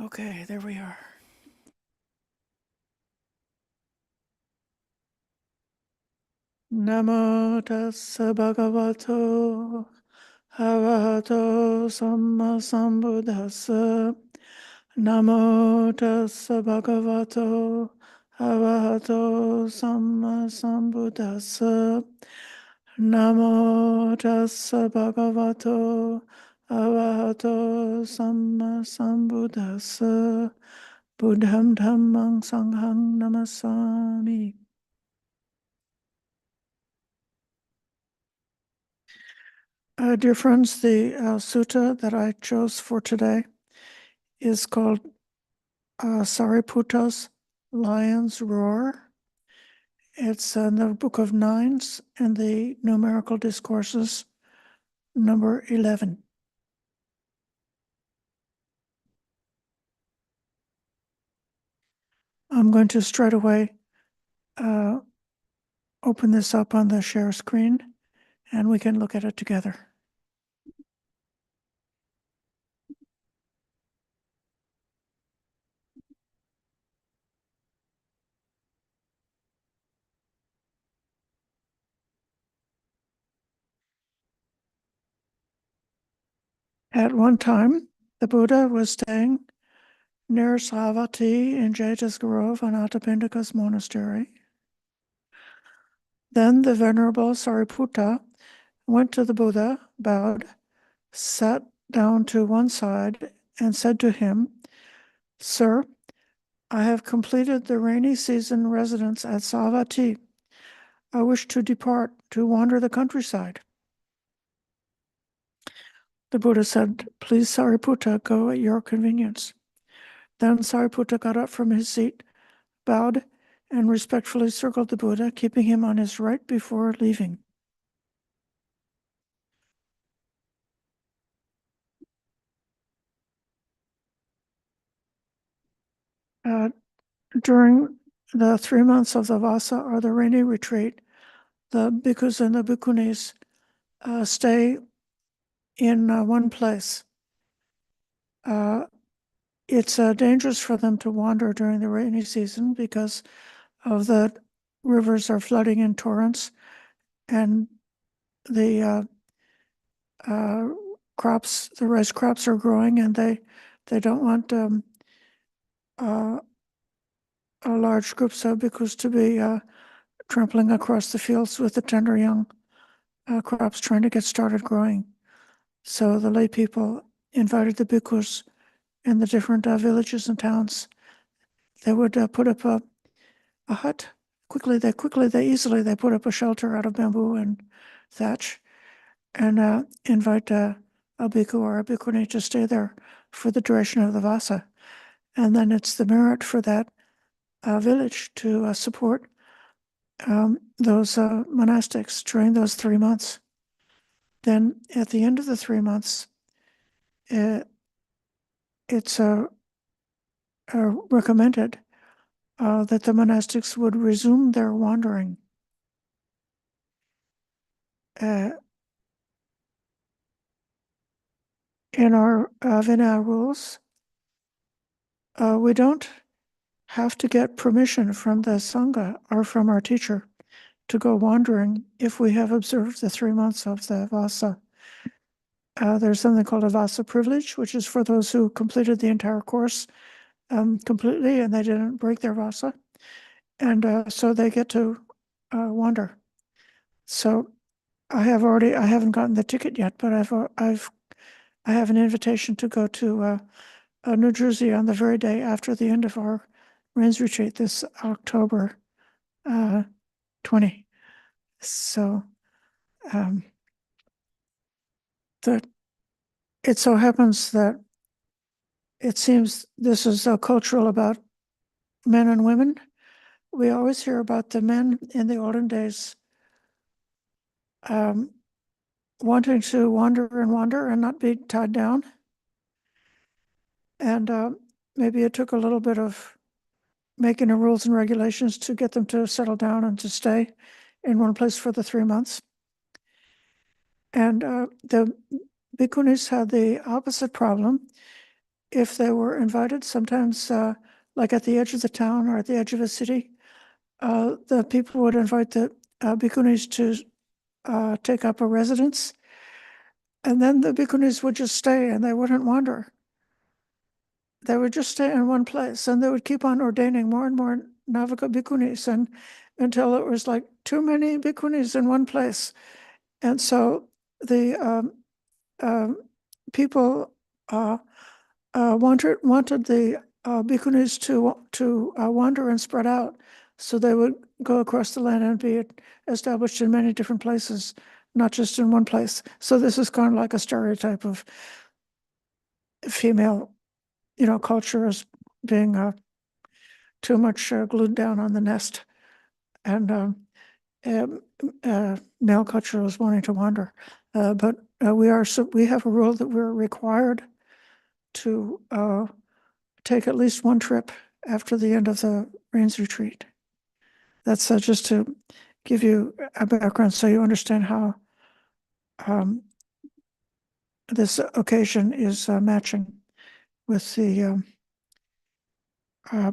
Okay, there we are. Namo tassa bhagavato arahato sammasambuddhassa. Namo tassa bhagavato arahato sammasambuddhassa. Namo tassa bhagavato arahato sammasambuddhassa. Buddham dhammang sanghang namasami. Dear friends, the sutta that I chose for today is called Sariputta's Lion's Roar. It's in the Book of Nines and the Numerical Discourses, number 11. I'm going to straight away open this up on the share screen and we can look at it together. At one time, the Buddha was staying near Savatthi in Jeta's Grove on Atapindika's monastery. Then the Venerable Sariputta went to the Buddha, bowed, sat down to one side, and said to him, "Sir, I have completed the rainy season residence at Savatthi. I wish to depart to wander the countryside." The Buddha said, "Please, Sariputta, go at your convenience." Then Sariputta got up from his seat, bowed, and respectfully circled the Buddha, keeping him on his right before leaving. During the 3 months of the Vasa, or the rainy retreat, the bhikkhus and the bhikkhunis stay in one place. It's dangerous for them to wander during the rainy season because of the rivers are flooding in torrents, and the crops, the rice crops are growing, and they don't want large groups of bhikkhus to be trampling across the fields with the tender young crops trying to get started growing. So the lay people invited the bhikkhus in the different villages and towns. They would put up a hut. They easily put up a shelter out of bamboo and thatch, and invite a bhikkhu or a bhikkhuni to stay there for the duration of the Vasa. And then it's the merit for that village to support those monastics during those 3 months. Then at the end of the 3 months, it's recommended that the monastics would resume their wandering. In our Vinaya rules, we don't have to get permission from the Sangha or from our teacher to go wandering if we have observed the 3 months of the Vasa. There's something called a Vasa privilege, which is for those who completed the entire course completely and they didn't break their Vasa. And so they get to wander. So I haven't gotten the ticket yet, but I have an invitation to go to New Jersey on the very day after the end of our rains retreat this October 20. So it so happens that it seems this is cultural about men and women. We always hear about the men in the olden days wanting to wander and not be tied down. And maybe it took a little bit of making the rules and regulations to get them to settle down and to stay in one place for the 3 months. And the bhikkhunis had the opposite problem. if they were invited, sometimes like at the edge of the town or at the edge of a city, the people would invite the bhikkhunis to take up a residence. And then the bhikkhunis would just stay and they wouldn't wander. They would just stay in one place and they would keep on ordaining more and more Navaka bhikkhunis and until it was like too many bhikkhunis in one place. And so the people wanted the bhikkhunis to wander and spread out. So they would go across the land and be established in many different places, not just in one place. So this is kind of like a stereotype of female, culture as being too much glued down on the nest, and male culture is wanting to wander. But we have a rule that we're required to take at least one trip after the end of the rains retreat. That's just to give you a background so you understand how this occasion is matching with the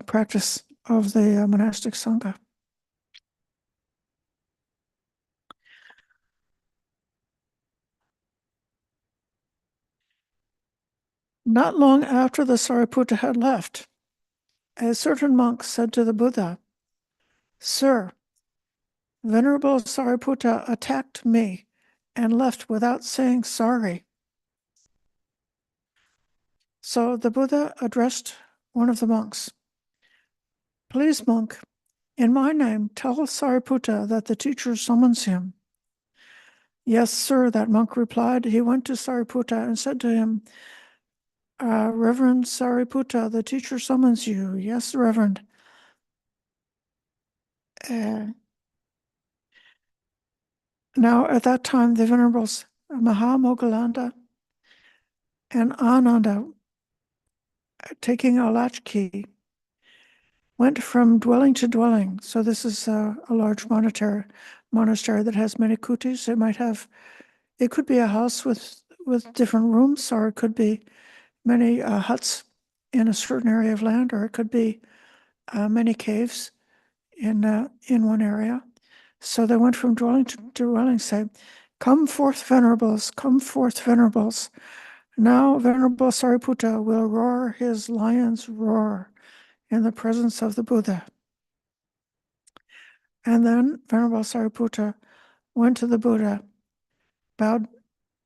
practice of the monastic sangha. Not long after the Sariputta had left, a certain monk said to the Buddha, "Sir, Venerable Sariputta attacked me and left without saying sorry." So the Buddha addressed one of the monks. "Please, monk, in my name, tell Sariputta that the teacher summons him." "Yes, sir," that monk replied. He went to Sariputta and said to him, "Reverend Sariputta, the teacher summons you." "Yes, Reverend." Now, at that time, the Venerables Mahamoggallanda and Ananda, taking a latchkey, went from dwelling to dwelling. So this is a large monastery that has many kutis. It could be a house with different rooms, or it could be many huts in a certain area of land, or it could be many caves in one area. So they went from dwelling to dwelling, saying, "Come forth, venerables, come forth, venerables. Now Venerable Sariputta will roar his lion's roar in the presence of the Buddha." And then Venerable Sariputta went to the Buddha, bowed,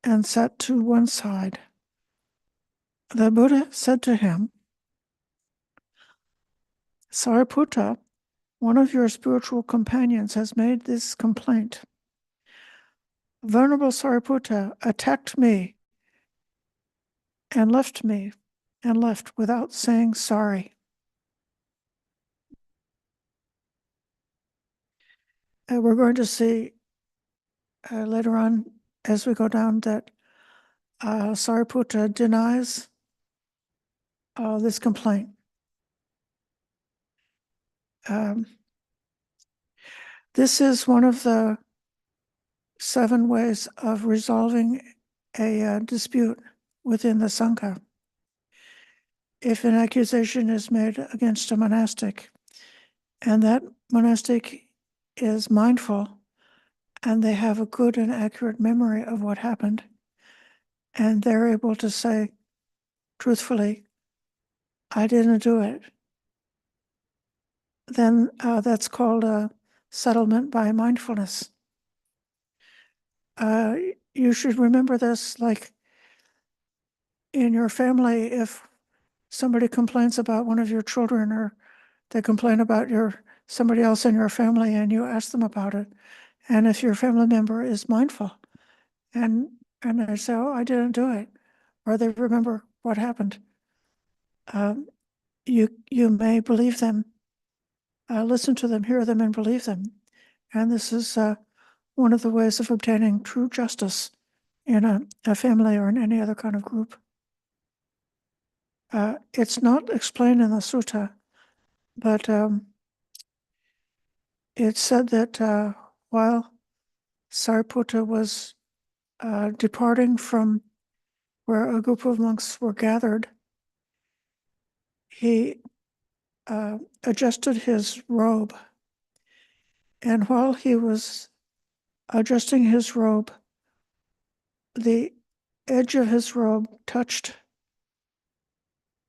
and sat to one side. The Buddha said to him, "Sariputta, one of your spiritual companions has made this complaint. Venerable Sariputta attacked me and left without saying sorry." We're going to see later on as we go down that Sariputta denies this complaint. This is one of the 7 ways of resolving a dispute within the Sangha. If an accusation is made against a monastic, and that monastic is mindful, and they have a good and accurate memory of what happened, and they're able to say truthfully, "I didn't do it," then that's called a settlement by mindfulness. You should remember this, like in your family, if somebody complains about one of your children, or they complain about somebody else in your family, and you ask them about it, and if your family member is mindful and they say, "Oh, I didn't do it," or they remember what happened, you may believe them, listen to them, hear them, and believe them. And this is one of the ways of obtaining true justice in a family or in any other kind of group. It's not explained in the sutta, but it's said that while Sariputta was departing from where a group of monks were gathered, he adjusted his robe. And while he was adjusting his robe, the edge of his robe touched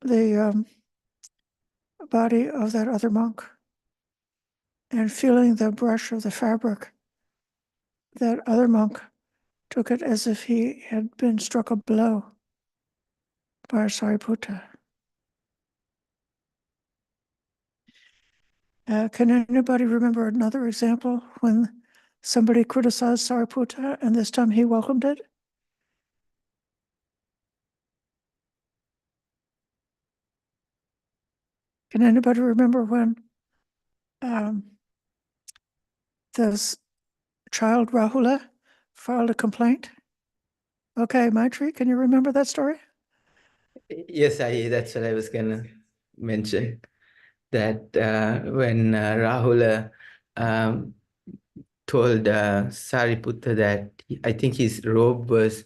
the body of that other monk. And feeling the brush of the fabric, that other monk took it as if he had been struck a blow by Sariputta. Can anybody remember another example when somebody criticized Sariputta and this time he welcomed it? Can anybody remember when this child Rahula filed a complaint? Okay, Maitri, can you remember that story? Yes, that's what I was gonna mention. That when Rahula told Sariputta that I think his robe was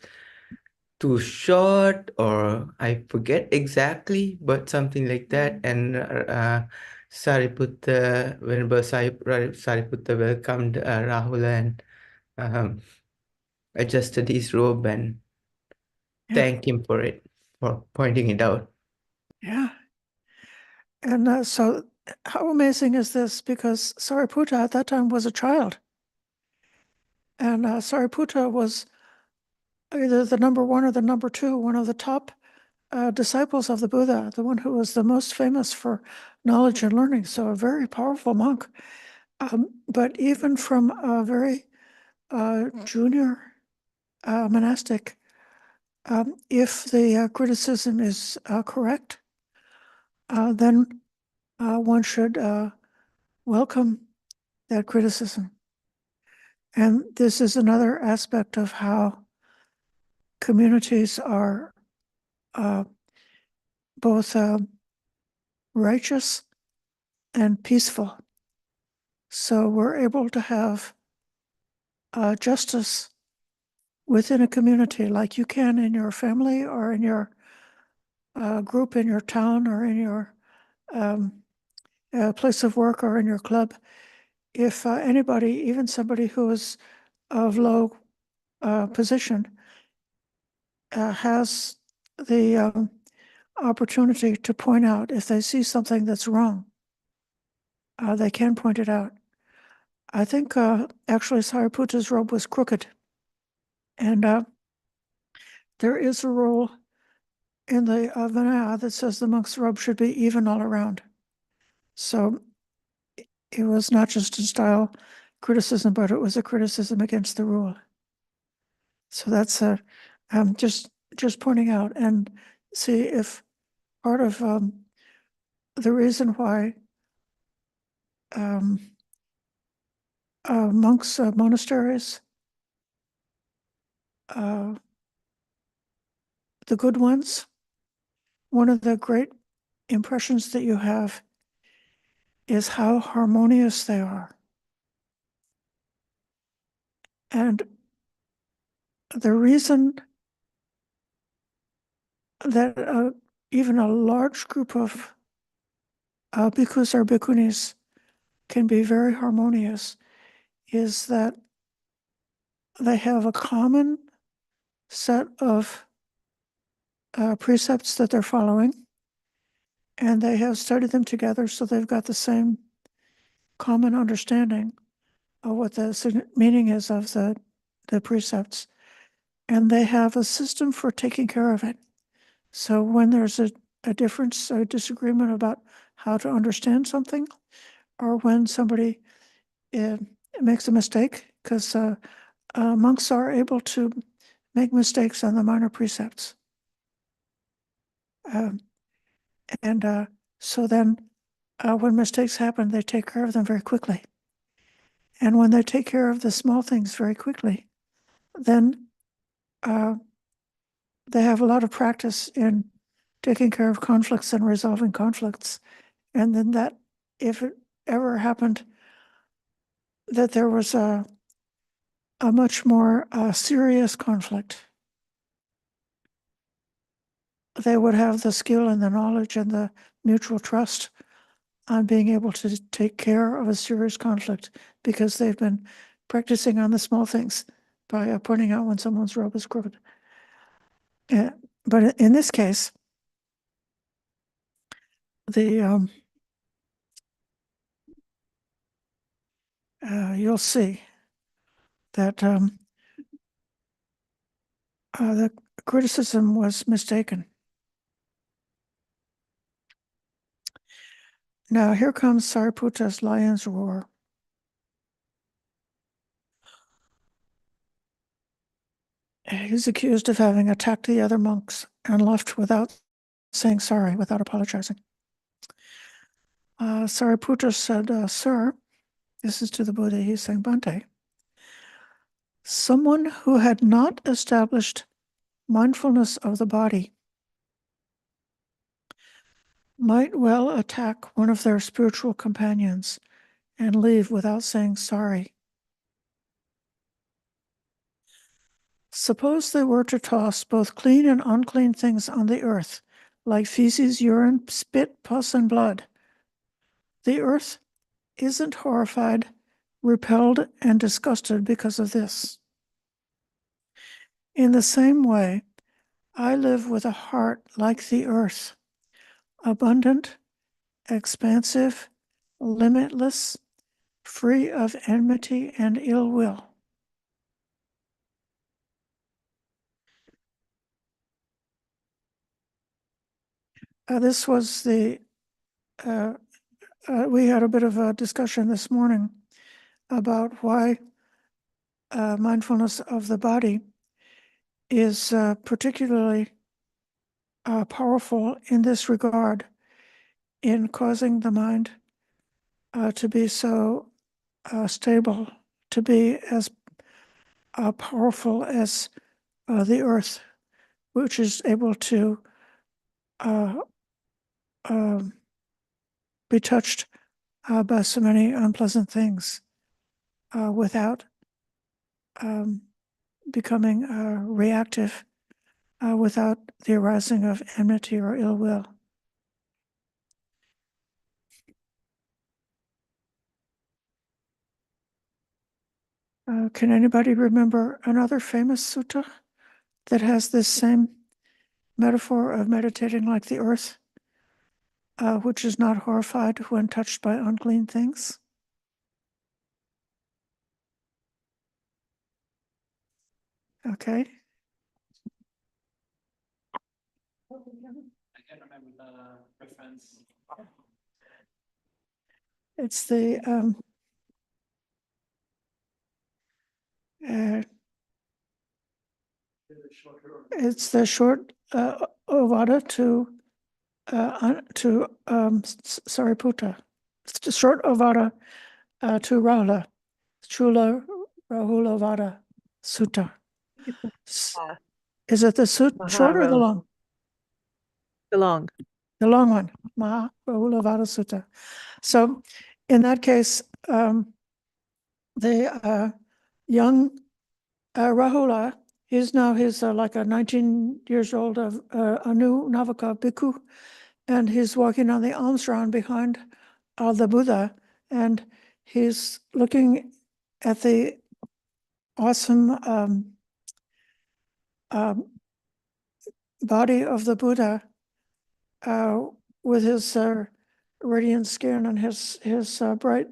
too short, or I forget exactly, but something like that. And Sariputta, whenever Sariputta welcomed Rahula and um, adjusted his robe and thanked him for it, for pointing it out. Yeah. And so how amazing is this? Because Sariputta at that time was a child. And Sariputta was either the number one or the number two, one of the top disciples of the Buddha, the one who was the most famous for knowledge and learning. So a very powerful monk. But even from a very junior monastic, if the criticism is correct, then one should welcome that criticism. And this is another aspect of how communities are both righteous and peaceful. So we're able to have justice within a community like you can in your family or in your group, in your town, or in your place of work, or in your club. If anybody, even somebody who is of low position, has the opportunity to point out if they see something that's wrong, they can point it out. I think actually Sariputta's robe was crooked. And there is a rule in the Vinaya that says the monk's robe should be even all around. So it was not just a style criticism, but it was a criticism against the rule. So that's just pointing out, and see if part of the reason why monks, monasteries, the good ones, one of the great impressions that you have is how harmonious they are. And the reason that even a large group of bhikkhus or bhikkhunis can be very harmonious is that they have a common set of precepts that they're following, and they have studied them together, so they've got the same common understanding of what the meaning is of the precepts, and they have a system for taking care of it. So when there's a difference, a disagreement about how to understand something, or when somebody makes a mistake, because monks are able to make mistakes on the minor precepts. And so then when mistakes happen, they take care of them very quickly. And when they take care of the small things very quickly, then they have a lot of practice in taking care of conflicts and resolving conflicts. And then that, if it ever happened that there was a much more serious conflict, they would have the skill and the knowledge and the mutual trust on being able to take care of a serious conflict because they've been practicing on the small things by pointing out when someone's robe is crooked. But in this case, you'll see that the criticism was mistaken. Now here comes Sariputta's lion's roar. He's accused of having attacked the other monks and left without saying sorry, without apologizing. Sariputta said, sir, this is to the Buddha, he's saying, Bhante, someone who had not established mindfulness of the body might well attack one of their spiritual companions and leave without saying sorry. Suppose they were to toss both clean and unclean things on the earth, like feces, urine, spit, pus, and blood. The earth isn't horrified, repelled, and disgusted because of this. In the same way, I live with a heart like the earth, abundant, expansive, limitless, free of enmity and ill will. This was the, we had a bit of a discussion this morning about why mindfulness of the body is particularly powerful in this regard, in causing the mind to be so stable, to be as powerful as the earth, which is able to be touched by so many unpleasant things without becoming reactive, without the arising of enmity or ill will. Can anybody remember another famous sutta that has this same metaphor of meditating like the earth, which is not horrified when touched by unclean things? Okay. I can't remember the reference. It's the it's the short Ovada to Sariputta. It's the short Ovada to Rahula. Chula Rahula Vada Sutta. Is it the short or the long? The long. The long one, Maha Rahula Vada Sutta. So in that case, the young Rahula, he's like a 19 years old, a new Navaka bhikkhu, and he's walking on the alms round behind the Buddha, and he's looking at the awesome body of the Buddha with his radiant skin and his bright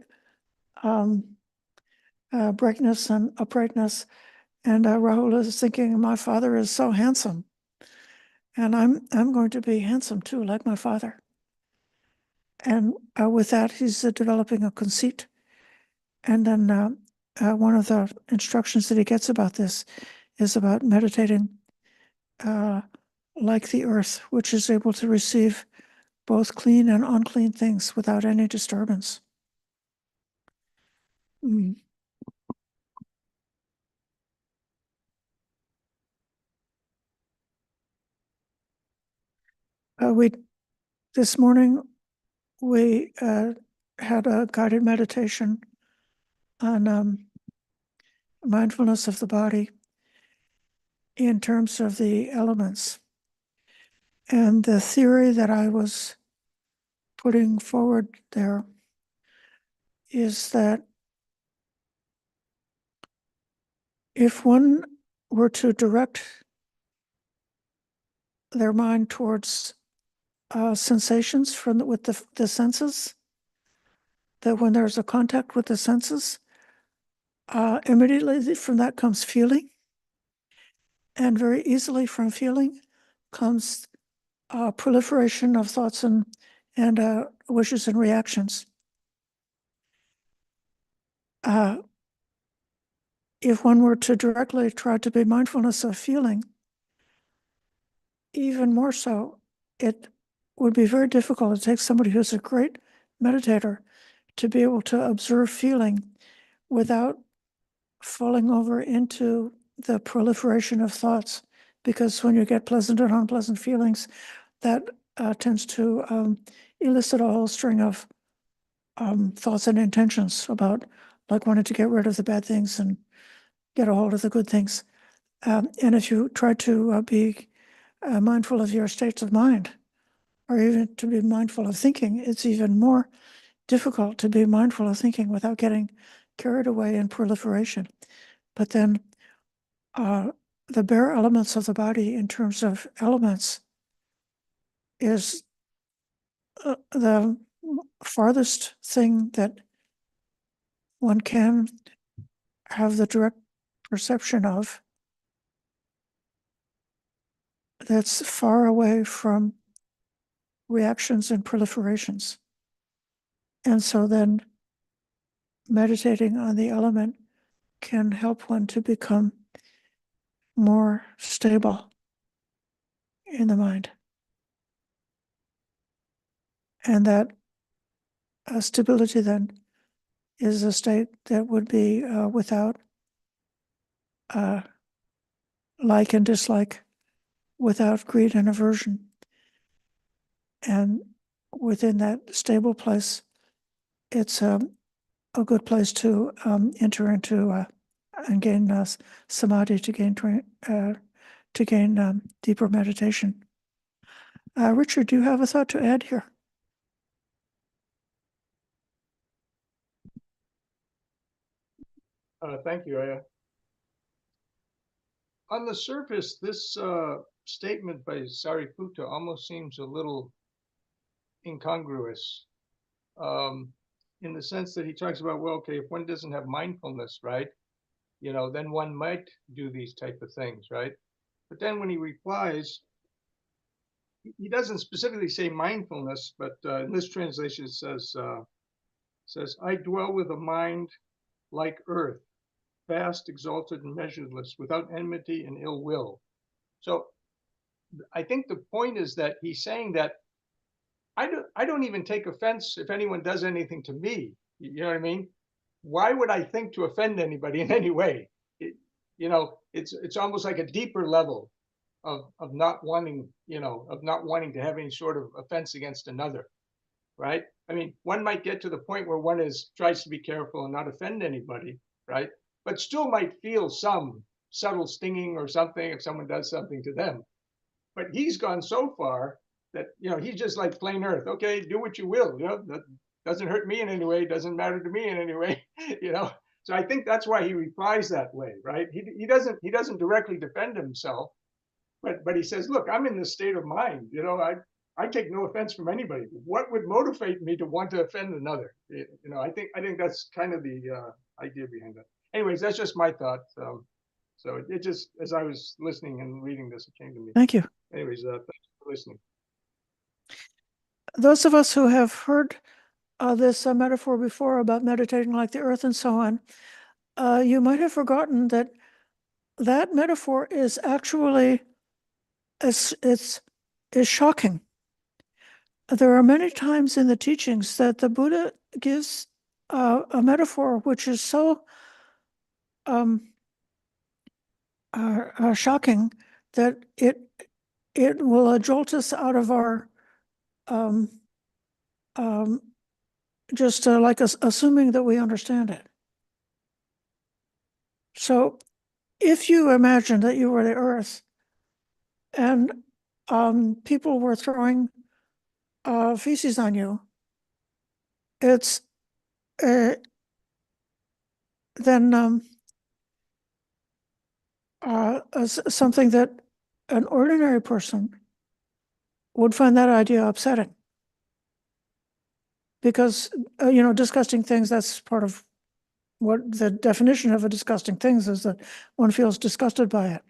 brightness and uprightness. And Rahul is thinking, my father is so handsome, and I'm going to be handsome too, like my father. And with that, he's developing a conceit. And then one of the instructions that he gets about this is about meditating like the earth, which is able to receive both clean and unclean things without any disturbance. This morning, we had a guided meditation on mindfulness of the body in terms of the elements. And the theory that I was putting forward there is that if one were to direct their mind towards sensations with the senses, that when there's a contact with the senses, immediately from that comes feeling, and very easily from feeling comes proliferation of thoughts and wishes and reactions. If one were to directly try to be mindfulness of feeling, even more so, it would be very difficult. It takes somebody who's a great meditator to be able to observe feeling without falling over into the proliferation of thoughts, because when you get pleasant and unpleasant feelings, that tends to elicit a whole string of thoughts and intentions about, like, wanting to get rid of the bad things and get a hold of the good things. And if you try to be mindful of your states of mind, or even to be mindful of thinking, it's even more difficult to be mindful of thinking without getting carried away in proliferation. But then the bare elements of the body in terms of elements is the farthest thing that one can have the direct perception of, that's far away from reactions and proliferations. And so then meditating on the element can help one to become more stable in the mind. And that stability then is a state that would be without like and dislike, without greed and aversion. And within that stable place, it's a good place to enter into and gain samadhi, to gain deeper meditation. Richard, do you have a thought to add here? Thank you. On the surface, this statement by Sariputta almost seems a little incongruous, in the sense that he talks about, well, okay, if one doesn't have mindfulness, right, then one might do these type of things, right? But then when he replies, he doesn't specifically say mindfulness, but in this translation it says, I dwell with a mind like earth, vast, exalted, and measureless, without enmity and ill will. So I think the point is that he's saying that I don't even take offense if anyone does anything to me. You know what I mean? Why would I think to offend anybody in any way? It's almost like a deeper level of not wanting, of not wanting to have any sort of offense against another, right? I mean, one might get to the point where one tries to be careful and not offend anybody, right? But still might feel some subtle stinging or something if someone does something to them. But he's gone so far that, he's just like plain earth. Okay, do what you will, that doesn't hurt me in any way, doesn't matter to me in any way, So I think that's why he replies that way, right? He doesn't directly defend himself, but he says, look, I'm in this state of mind, I take no offense from anybody. What would motivate me to want to offend another? I think that's kind of the idea behind that. Anyways, that's just my thought. So it just, as I was listening and reading this, it came to me. Thank you. Anyways, thanks for listening. Those of us who have heard this metaphor before about meditating like the earth and so on, you might have forgotten that that metaphor is actually is shocking. There are many times in the teachings that the Buddha gives a metaphor which is so shocking that it will jolt us out of our just like assuming that we understand it. So if you imagine that you were the earth and people were throwing feces on you, it's then something that an ordinary person would find that idea upsetting. Because, disgusting things, that's part of what the definition of a disgusting things is, that one feels disgusted by it.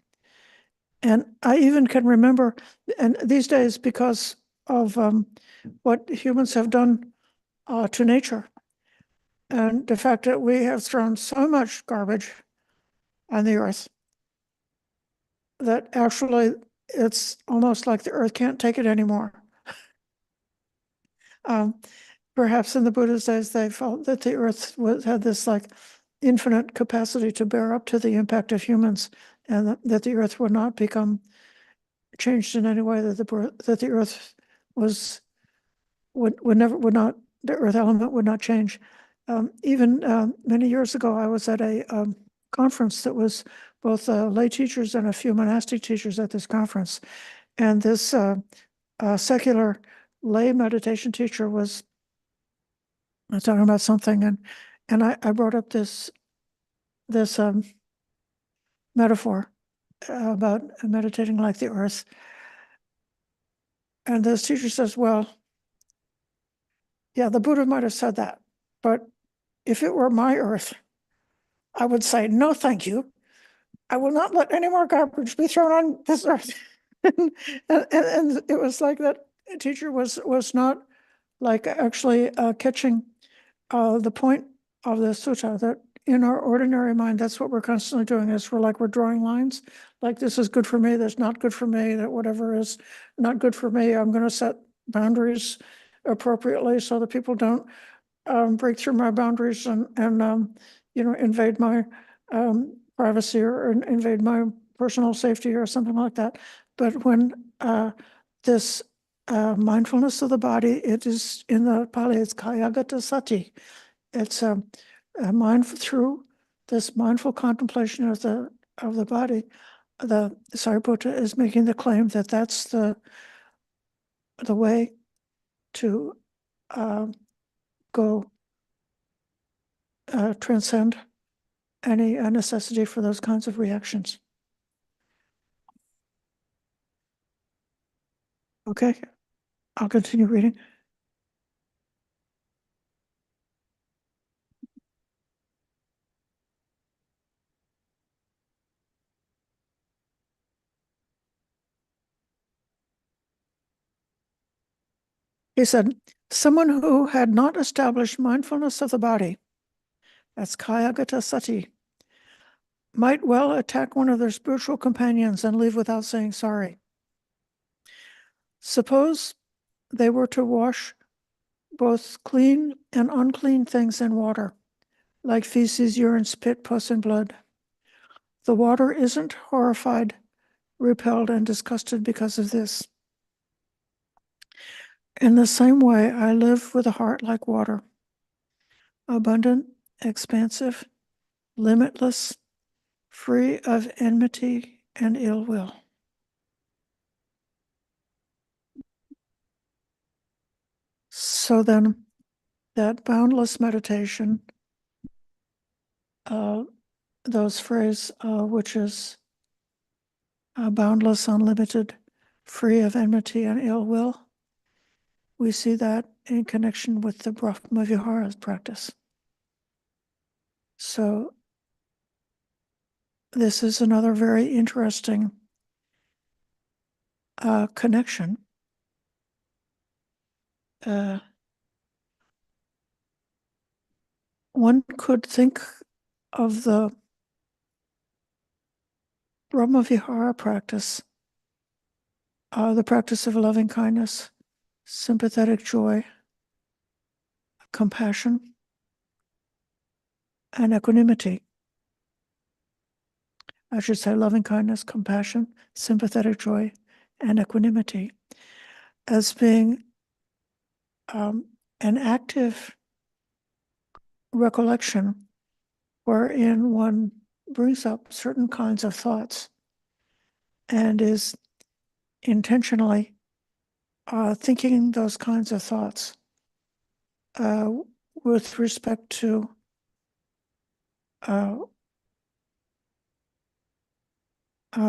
And I even can remember, and these days, because of what humans have done to nature, and the fact that we have thrown so much garbage on the earth, that actually it's almost like the earth can't take it anymore. Perhaps in the Buddha's days, they felt that the earth had this like infinite capacity to bear up to the impact of humans, and that the earth would not become changed in any way, that the earth the earth element would not change. Even many years ago, I was at a conference that was both lay teachers and a few monastic teachers at this conference. And this secular lay meditation teacher was talking about something, and I brought up this metaphor about meditating like the earth. And this teacher says, well, yeah, the Buddha might have said that, but if it were my earth, I would say, no, thank you. I will not let any more garbage be thrown on this earth. and it was like that teacher was not like actually catching the point of the sutta, that in our ordinary mind, that's what we're constantly doing, is we're drawing lines, like this is good for me, that's not good for me, that whatever is not good for me, I'm going to set boundaries appropriately so that people don't break through my boundaries and invade my privacy or invade my personal safety or something like that. But when this mindfulness of the body, it is in the Pali, it's kayagata sati. It's a mindful, through this mindful contemplation of the body. The Sariputta is making the claim that that's the way to go transcend any necessity for those kinds of reactions. Okay, I'll continue reading. He said, someone who had not established mindfulness of the body, that's kayagata sati, might well attack one of their spiritual companions and leave without saying sorry. Suppose they were to wash both clean and unclean things in water, like feces, urine, spit, pus, and blood. The water isn't horrified, repelled, and disgusted because of this. In the same way, I live with a heart like water, abundant, expansive, limitless, free of enmity and ill will. So then, that boundless meditation, those phrases, which is boundless, unlimited, free of enmity and ill will, we see that in connection with the Brahma-vihara practice. So this is another very interesting connection. One could think of the Brahma-vihara practice, the practice of loving kindness, sympathetic joy, compassion, and equanimity. I should say loving kindness, compassion, sympathetic joy, and equanimity as being an active recollection wherein one brings up certain kinds of thoughts and is intentionally thinking those kinds of thoughts with respect to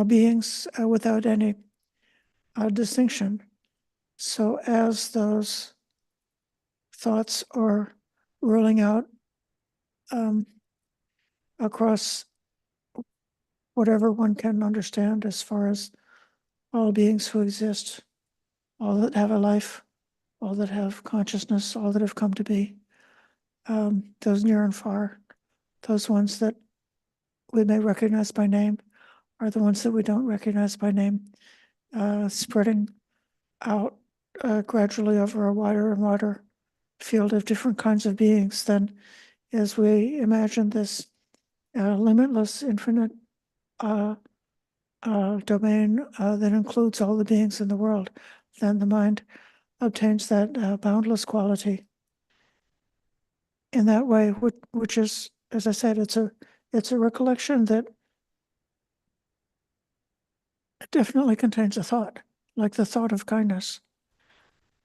beings without any distinction. So as those thoughts are rolling out across whatever one can understand as far as all beings who exist, all that have a life, all that have consciousness, all that have come to be, those near and far, those ones that we may recognize by name are the ones that we don't recognize by name, spreading out gradually over a wider and wider field of different kinds of beings. Then as we imagine this limitless, infinite domain that includes all the beings in the world, then the mind obtains that boundless quality. In that way, which is, as I said, it's a recollection that definitely contains a thought, like the thought of kindness.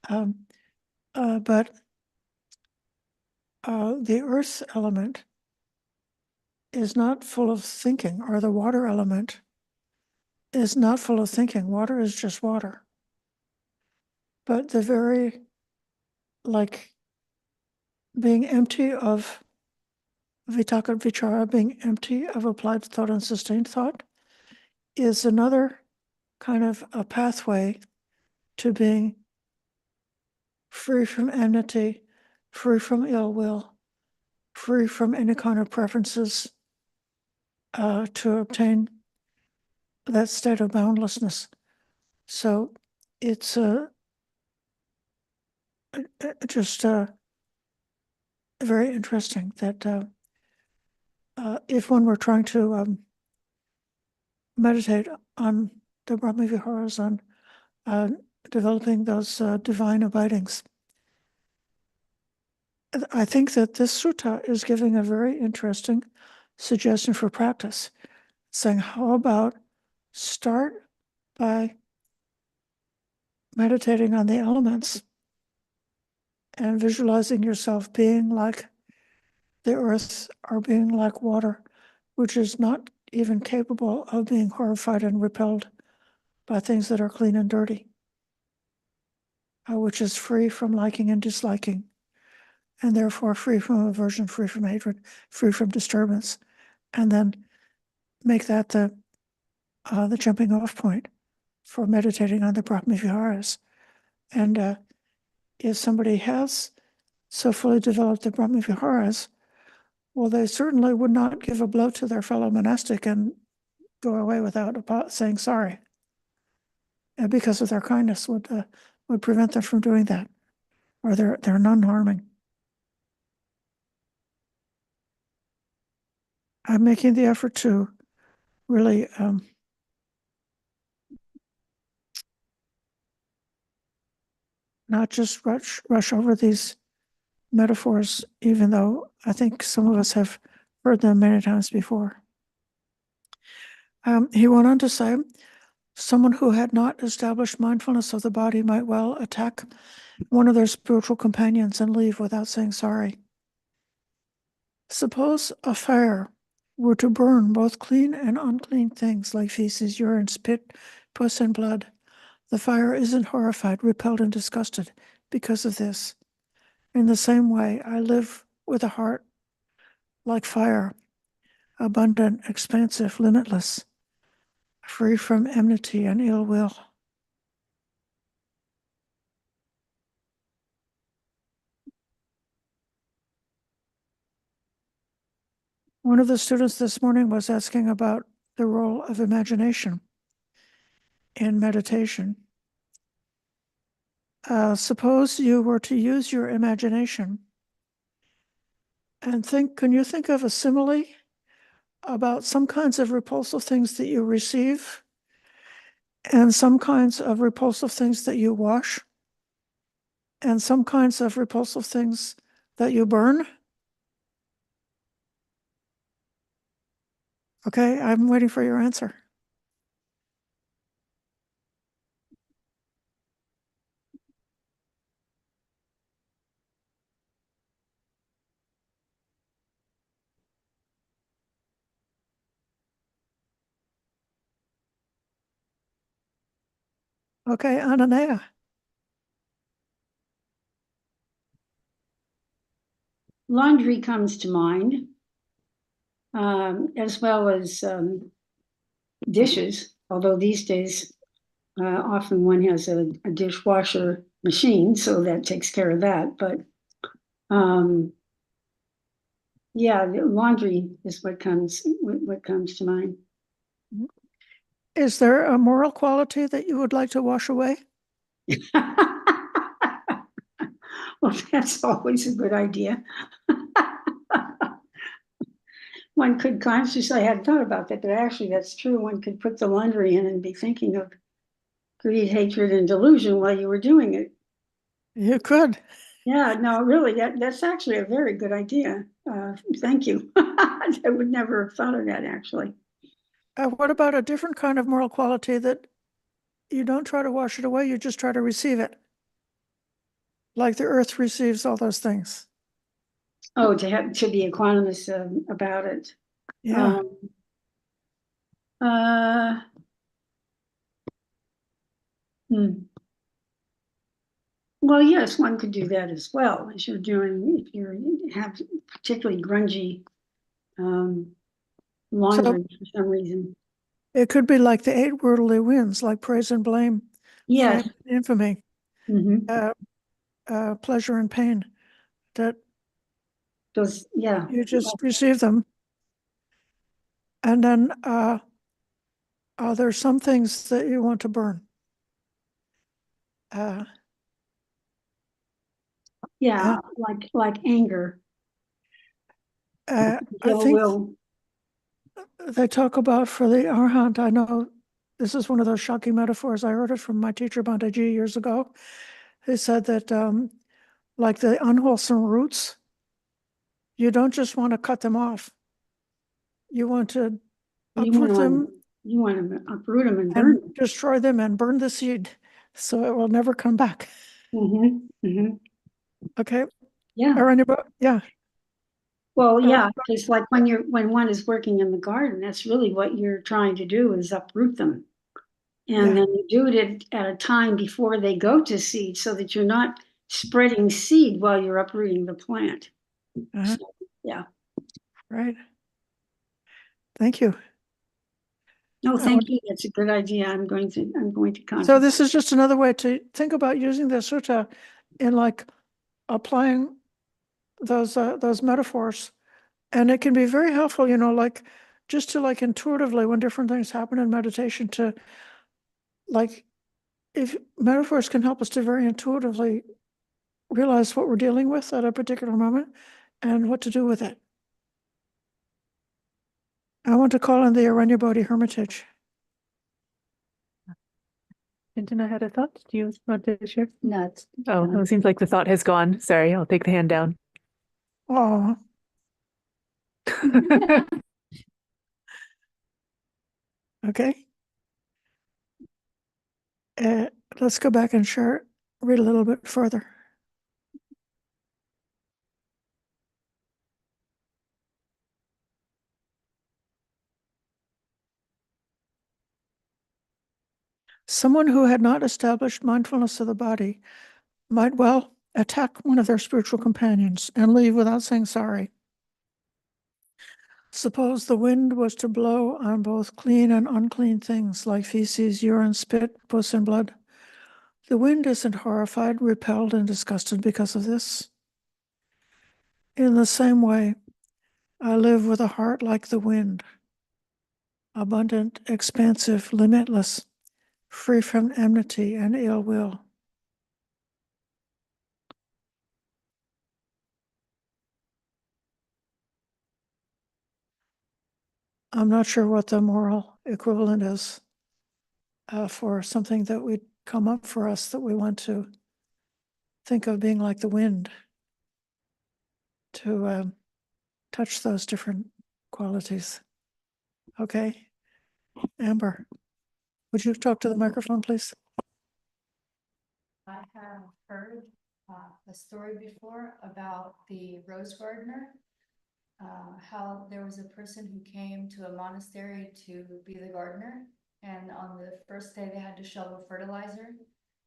But the earth element is not full of thinking, or the water element is not full of thinking. Water is just water. But the very, like, being empty of vitaka vichara, being empty of applied thought and sustained thought, is another kind of a pathway to being free from enmity, free from ill will, free from any kind of preferences, to obtain that state of boundlessness. So it's just very interesting that if one were trying to meditate on the Brahmaviharas, on developing those divine abidings, I think that this sutta is giving a very interesting suggestion for practice, saying, how about start by meditating on the elements and visualizing yourself being like the earth or being like water, which is not even capable of being horrified and repelled by things that are clean and dirty, which is free from liking and disliking, and therefore free from aversion, free from hatred, free from disturbance, and then make that the jumping off point for meditating on the Brahmaviharas. And if somebody has so fully developed the Brahmaviharas, well, they certainly would not give a blow to their fellow monastic and go away without saying sorry. And because of their kindness would prevent them from doing that, or they're non-harming. I'm making the effort to really not just rush over these metaphors, even though I think some of us have heard them many times before. He went on to say, someone who had not established mindfulness of the body might well attack one of their spiritual companions and leave without saying sorry. Suppose a fire were to burn both clean and unclean things like feces, urine, spit, pus, and blood. The fire isn't horrified, repelled, and disgusted because of this. In the same way, I live with a heart like fire, abundant, expansive, limitless, free from enmity and ill will. One of the students this morning was asking about the role of imagination in meditation. Suppose you were to use your imagination and can you think of a simile about some kinds of repulsive things that you receive and some kinds of repulsive things that you wash and some kinds of repulsive things that you burn? Okay, I'm waiting for your answer. Okay, Ananea. Laundry comes to mind, as well as dishes, although these days often one has a dishwasher machine, so that takes care of that. But yeah, the laundry is what comes to mind. Is there a moral quality that you would like to wash away? Well, that's always a good idea. One could consciously, I hadn't thought about that, but actually that's true. One could put the laundry in and be thinking of greed, hatred, and delusion while you were doing it. You could. Yeah, no, really, that's actually a very good idea. Thank you. I would never have thought of that, actually. What about a different kind of moral quality that you don't try to wash it away, you just try to receive it? Like the earth receives all those things. Oh, to be equanimous about it. Yeah. Well, yes, one could do that as well, as you're doing if you have particularly grungy laundry for some reason. It could be like the 8 worldly winds, like praise and blame, Yes. fame and infamy, Mm-hmm. pleasure and pain, that Those, yeah. you just receive them. And then there's some things that you want to burn. Yeah, like anger. I Ill think will. they talk about for the Arahant, I know this is one of those shocking metaphors. I heard it from my teacher Bandaji years ago. He said that like the unwholesome roots, you don't just want to cut them off. You want to uproot them. You want to uproot them and burn them. Destroy them and burn the seed so it will never come back. Mm-hmm. Mm-hmm. Okay. Yeah. Or anybody, yeah. Well, yeah, because like when one is working in the garden, that's really what you're trying to do is uproot them. And then you do it at a time before they go to seed so that you're not spreading seed while you're uprooting the plant. So, yeah. Right. Thank you. No, thank you. That's a good idea. I'm going to contemplate. So this is just another way to think about using the sutta in like applying those metaphors. And it can be very helpful, you know, like just to like intuitively when different things happen in meditation to like, if metaphors can help us to very intuitively realize what we're dealing with at a particular moment and what to do with it. I want to call in the Aranya Bodhi Hermitage. Didn't I had a thought? Do you want to share? No, it's, Oh, it seems like the thought has gone. Sorry, I'll take the hand down. Oh, okay. Let's go back and read a little bit further. Someone who had not established mindfulness of the body might well attack one of their spiritual companions and leave without saying sorry. Suppose the wind was to blow on both clean and unclean things like feces, urine, spit, pus, and blood. The wind isn't horrified, repelled, and disgusted because of this. In the same way, I live with a heart like the wind, abundant, expansive, limitless, free from enmity and ill will. I'm not sure what the moral equivalent is for something that would come up for us that we want to think of being like the wind, to touch those different qualities. Okay, Amber, would you talk to the microphone, please? I have heard a story before about the rose gardener, how there was a person who came to a monastery to be the gardener, And on the first day, they had to shovel fertilizer,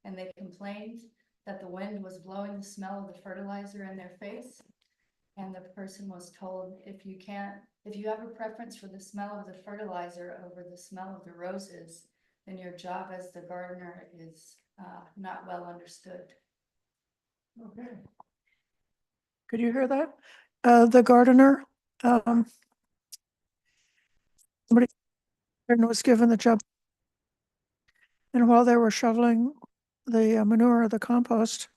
and they complained that the wind was blowing the smell of the fertilizer in their face. And the person was told, if you have a preference for the smell of the fertilizer over the smell of the roses, then your job as the gardener is not well understood. Okay. Could you hear that? The gardener, somebody was given the job. And while they were shoveling the manure or the compost,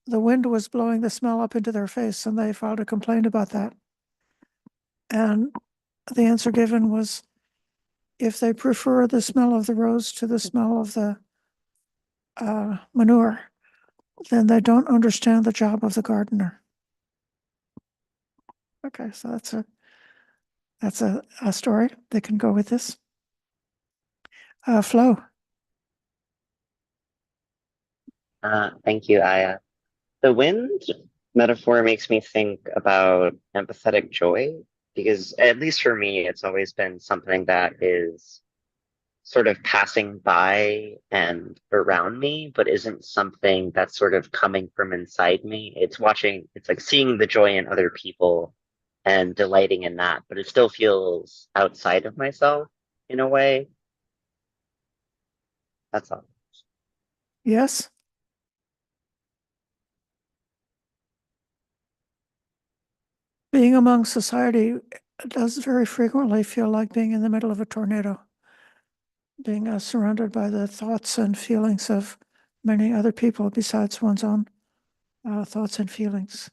the wind was blowing the smell up into their face, and they filed a complaint about that. And the answer given was, if they prefer the smell of the rose to the smell of the manure, then they don't understand the job of the gardener. Okay, so that's a story that can go with this. Flo. Thank you, Aya. The wind metaphor makes me think about empathetic joy, because at least for me, it's always been something that is sort of passing by and around me, but isn't something that's sort of coming from inside me. It's like seeing the joy in other people and delighting in that, but it still feels outside of myself in a way. That's all. Yes. Being among society does very frequently feel like being in the middle of a tornado, being surrounded by the thoughts and feelings of many other people besides one's own thoughts and feelings.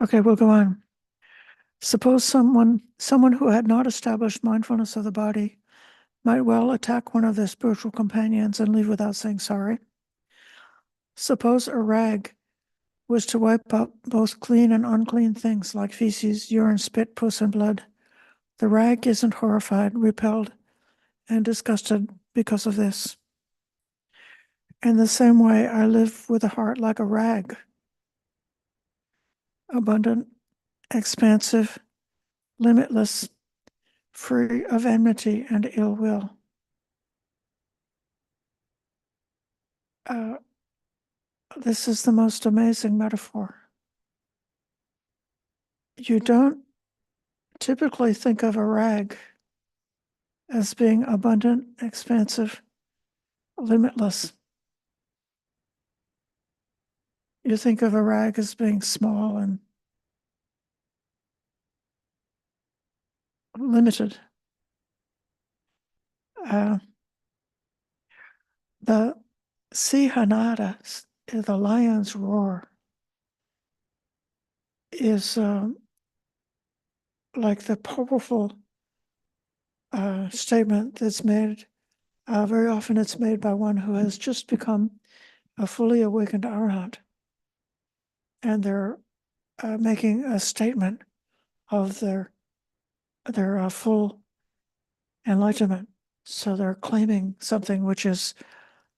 Okay, we'll go on. Suppose someone who had not established mindfulness of the body might well attack one of their spiritual companions and leave without saying sorry. Suppose a rag was to wipe out both clean and unclean things like feces, urine, spit, pus, and blood. The rag isn't horrified, repelled, and disgusted because of this. In the same way, I live with a heart like a rag, abundant, expansive, limitless, free of enmity and ill will. This is the most amazing metaphor. You don't typically think of a rag as being abundant, expansive, limitless. You think of a rag as being small and limited. The Sihanada, the lion's roar, is like the powerful statement that's made. Very often it's made by one who has just become a fully awakened Arahant. And they're making a statement of their full enlightenment. So they're claiming something which is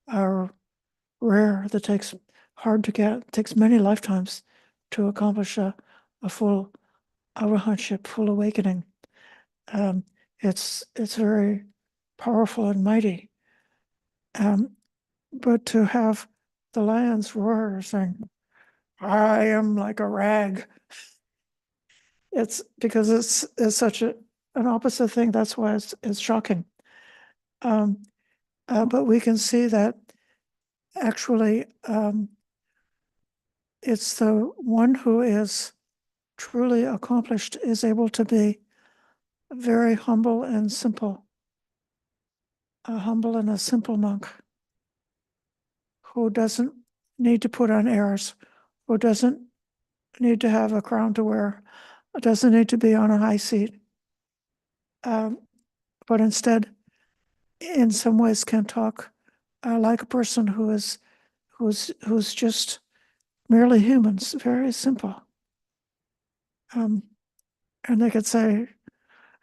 rare, that takes hard to get, takes many lifetimes to accomplish a full arahantship, full awakening. It's very powerful and mighty. But to have the lion's roar saying, I am like a rag, it's because it's such an opposite thing. That's why it's shocking. But we can see that actually it's the one who is truly accomplished is able to be very humble and simple, a humble and a simple monk who doesn't need to put on airs, who doesn't need to have a crown to wear, doesn't need to be on a high seat, but instead, in some ways, can talk like a person who's just merely humans, very simple. And they could say,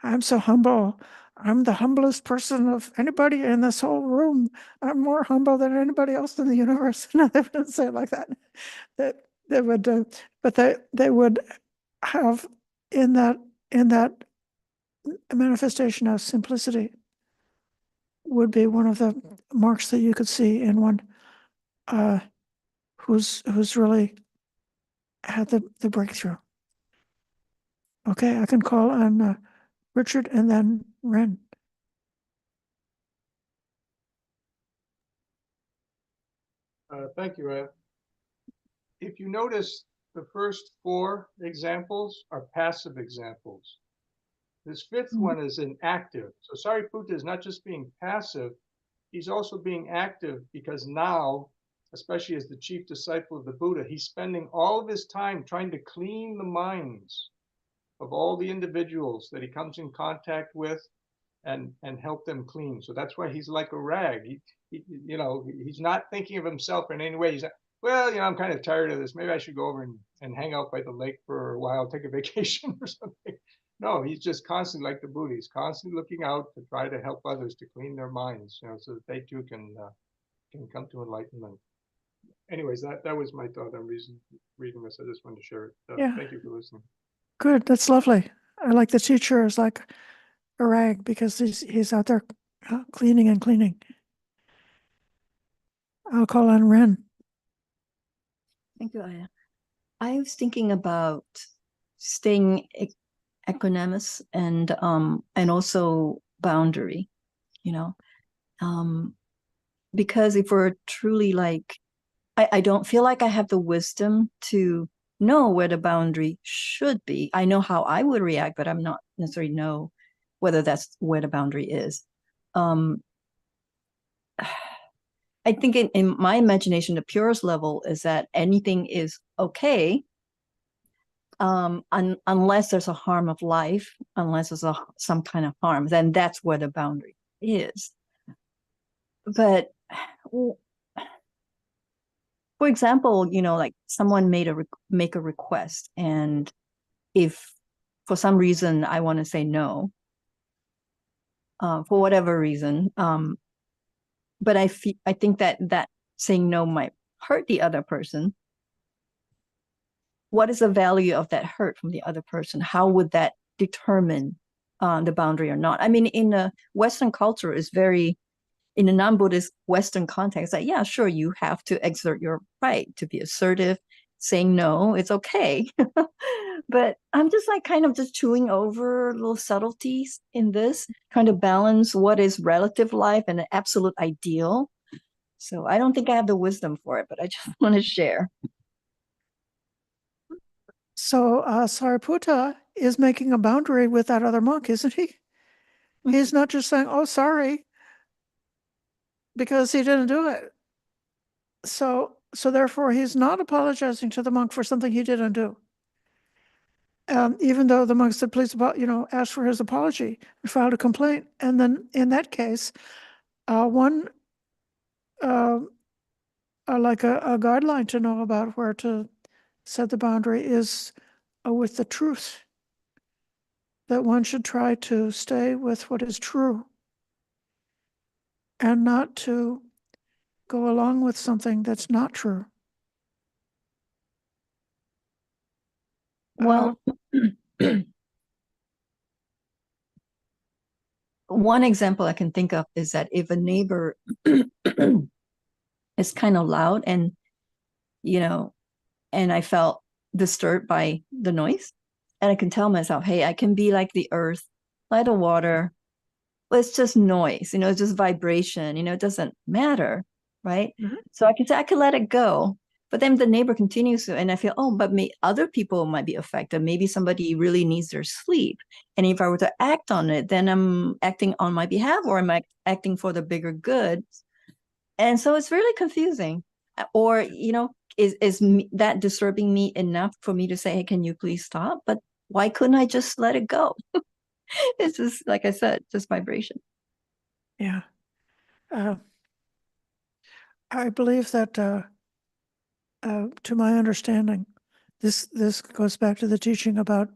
I'm so humble. I'm the humblest person of anybody in this whole room. I'm more humble than anybody else in the universe. No, they wouldn't say it like that. They would, but they would have in that manifestation of simplicity would be one of the marks that you could see in one who's really had the breakthrough. Okay, I can call on Richard and then Ren. Thank you, Ed. If you notice, the first 4 examples are passive examples. This 5th one is an active. So Sariputta is not just being passive, he's also being active, because now, especially as the chief disciple of the Buddha, he's spending all of his time trying to clean the minds of all the individuals that he comes in contact with and help them clean. So that's why he's like a rag. He's not thinking of himself in any way. He's like, well, I'm kind of tired of this. Maybe I should go over and hang out by the lake for a while, take a vacation or something. No, he's just constantly like the Buddha. He's constantly looking out to try to help others to clean their minds, so that they too can come to enlightenment. Anyways, that was my thought. I'm reading this. I just wanted to share it. Yeah. Thank you for listening. Good, that's lovely. I like the teacher is like a rag because he's out there cleaning and cleaning. I'll call on Ren. Thank you, Aya. I was thinking about staying equanimous and also boundary, because if we're truly like, I don't feel like I have the wisdom to know where the boundary should be. I know how I would react, but I'm not necessarily know whether that's where the boundary is. I think in my imagination, the purest level is that anything is okay, unless there's a harm of life, unless there's some kind of harm, then that's where the boundary is. But for example, like someone make a request, and if for some reason I want to say no, for whatever reason, but I think that saying no might hurt the other person. What is the value of that hurt from the other person? How would that determine the boundary or not? I mean, in a Western culture, is very, in a non-Buddhist Western context, that yeah, sure, you have to exert your right to be assertive. Saying no, it's okay. But I'm just like kind of just chewing over little subtleties in this, trying to balance what is relative life and an absolute ideal. So I don't think I have the wisdom for it, but I just want to share. So Sariputta is making a boundary with that other monk, isn't he? He's not just saying, oh, sorry, because he didn't do it. So therefore, he's not apologizing to the monk for something he didn't do. Even though the monk said, please, ask for his apology and filed a complaint. And then in that case, one, like a guideline to know about where to set the boundary is with the truth. That one should try to stay with what is true and not to go along with something that's not true. Well, one example I can think of is that if a neighbor is kind of loud and I felt disturbed by the noise, and I can tell myself, hey, I can be like the earth, like the water. Well, it's just noise, it's just vibration, it doesn't matter, right? Mm-hmm. So I can say, I can let it go. But then the neighbor continues to, and I feel, oh, but other people might be affected. Maybe somebody really needs their sleep. And if I were to act on it, then I'm acting on my behalf, or am I acting for the bigger good? And so it's really confusing. Or, is that disturbing me enough for me to say, hey, can you please stop? But why couldn't I just let it go? It's just, like I said, just vibration. Yeah. I believe that, to my understanding, this goes back to the teaching about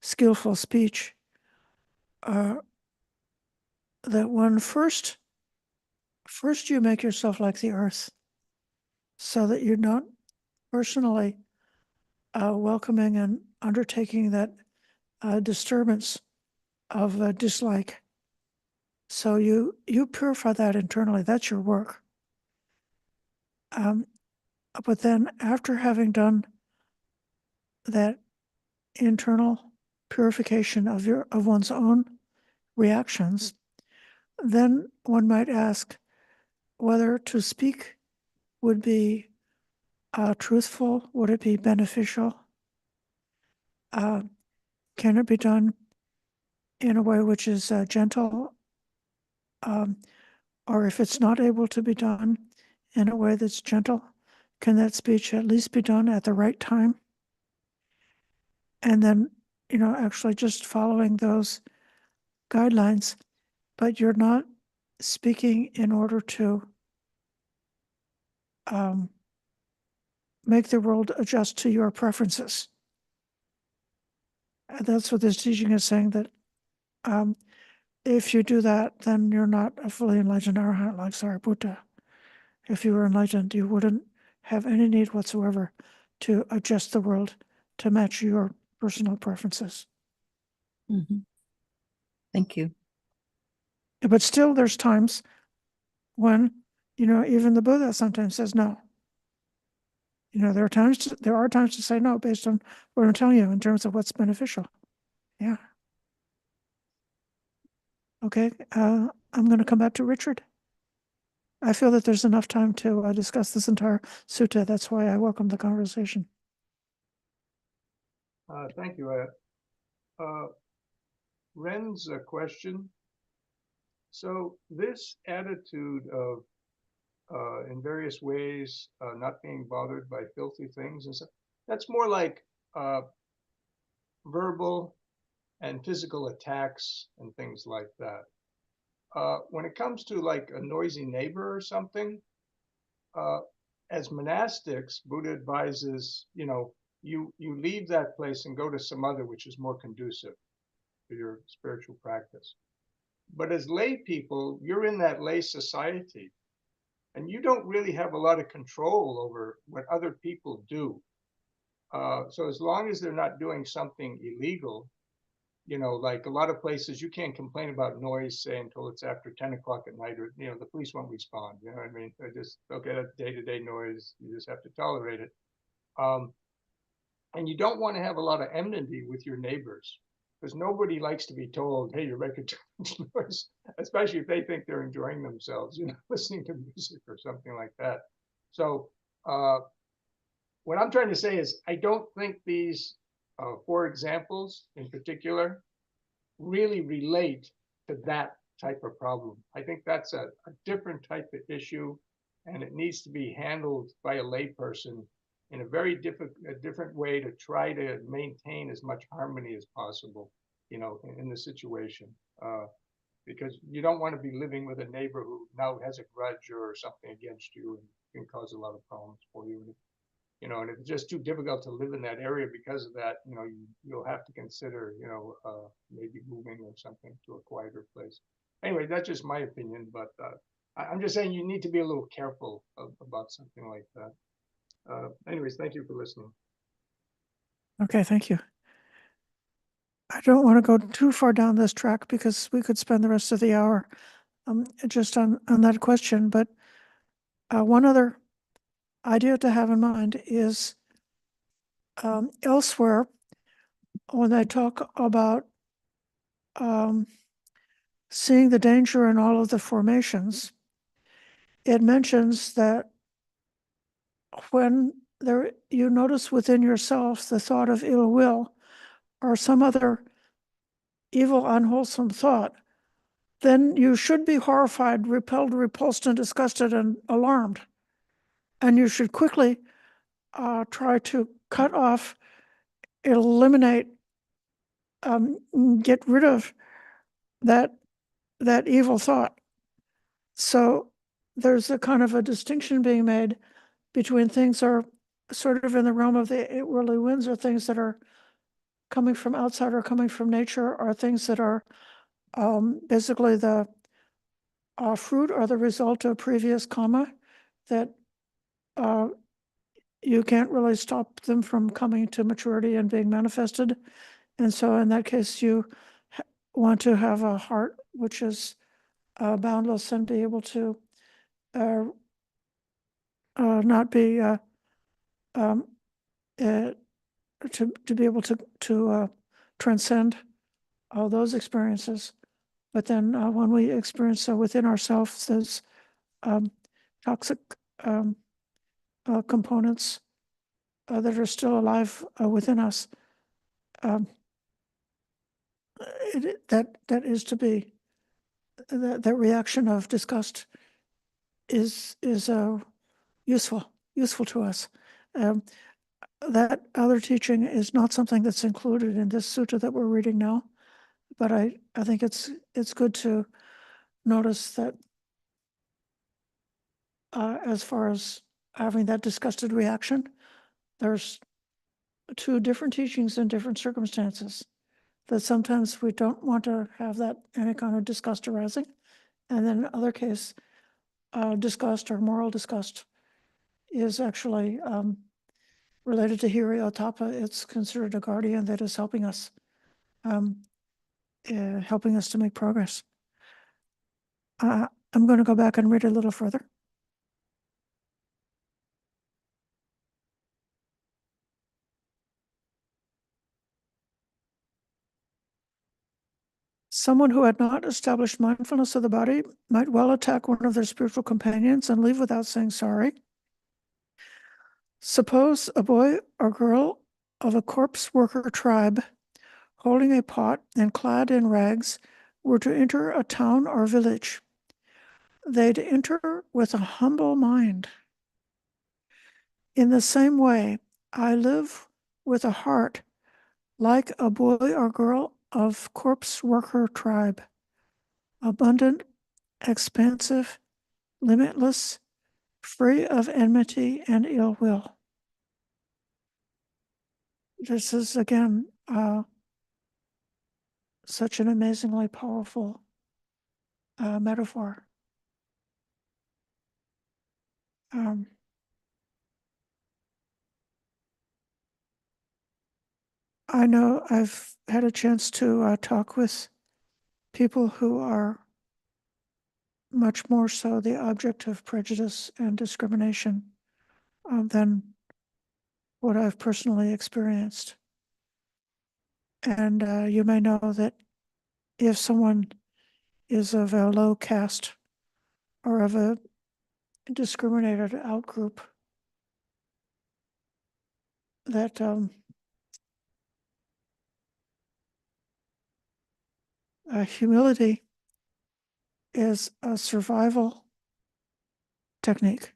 skillful speech. That one first you make yourself like the earth, so that you're not personally welcoming and undertaking that disturbance of dislike. So you purify that internally. That's your work. But then after having done that internal purification of one's own reactions, then one might ask whether to speak would be truthful, would it be beneficial? Can it be done in a way which is gentle? Or if it's not able to be done in a way that's gentle, can that speech at least be done at the right time? And then, actually just following those guidelines, but you're not speaking in order to make the world adjust to your preferences. And that's what this teaching is saying, that if you do that, then you're not a fully enlightened Arahant like Sariputta. If you were enlightened, you wouldn't have any need whatsoever to adjust the world to match your personal preferences. Thank you. But still, there's times when, even the Buddha sometimes says no. There are times to say no based on what I'm telling you in terms of what's beneficial. Yeah. Okay. I'm going to come back to Richard. I feel that there's enough time to discuss this entire sutta. That's why I welcome the conversation. Thank you, Ren's question. So this attitude of, in various ways, not being bothered by filthy things and stuff, that's more like verbal and physical attacks and things like that. When it comes to like a noisy neighbor or something, as monastics, Buddha advises, you leave that place and go to some other which is more conducive to your spiritual practice. But as lay people, you're in that lay society, and you don't really have a lot of control over what other people do. So as long as they're not doing something illegal, like a lot of places, you can't complain about noise, say, until it's after 10 o'clock at night, or, the police won't respond. You know what I mean? They just, okay, that's day-to-day noise. You just have to tolerate it. And you don't want to have a lot of enmity with your neighbors, because nobody likes to be told, hey, you're making too much noise, especially if they think they're enjoying themselves, listening to music or something like that. So what I'm trying to say is, I don't think these 4 examples in particular really relate to that type of problem. I think that's a different type of issue, and it needs to be handled by a layperson in a very different way to try to maintain as much harmony as possible, in the situation. Because you don't want to be living with a neighbor who now has a grudge or something against you and can cause a lot of problems for you. And if it's just too difficult to live in that area because of that, you'll have to consider, maybe moving or something to a quieter place. Anyway, that's just my opinion, but I'm just saying you need to be a little careful about something like that. Anyways, thank you for listening. Okay, thank you. I don't want to go too far down this track because we could spend the rest of the hour just on that question. But one other idea to have in mind is elsewhere, when they talk about seeing the danger in all of the formations, it mentions that when you notice within yourself the thought of ill will or some other evil, unwholesome thought, then you should be horrified, repelled, repulsed, and disgusted and alarmed. And you should quickly try to cut off, eliminate, get rid of that evil thought. So there's a kind of a distinction being made between things are sort of in the realm of the 8 worldly winds, or things that are coming from outside or coming from nature, or things that are basically the fruit or the result of previous karma that you can't really stop them from coming to maturity and being manifested. And so in that case, you want to have a heart which is boundless and be able to not be um, to be able to transcend all those experiences. But then when we experience within ourselves those toxic components that are still alive within us, that is to be, that reaction of disgust is useful to us. That other teaching is not something that's included in this sutta that we're reading now, but I think it's good to notice that as far as having that disgusted reaction, there's two different teachings in different circumstances. That sometimes we don't want to have that any kind of disgust arising, and then in other case, disgust or moral disgust is actually related to Hiri Otapa. It's considered a guardian that is helping us to make progress. I'm going to go back and read a little further. Someone who had not established mindfulness of the body might well attack one of their spiritual companions and leave without saying sorry. Suppose a boy or girl of a corpse worker tribe, holding a pot and clad in rags, were to enter a town or village. They'd enter with a humble mind. In the same way, I live with a heart like a boy or girl of corpse worker tribe, abundant, expansive, limitless, free of enmity and ill will. This is again such an amazingly powerful metaphor. I know I've had a chance to talk with people who are much more so the object of prejudice and discrimination than what I've personally experienced. And you may know that if someone is of a low caste or of a discriminated outgroup, that humility is a survival technique.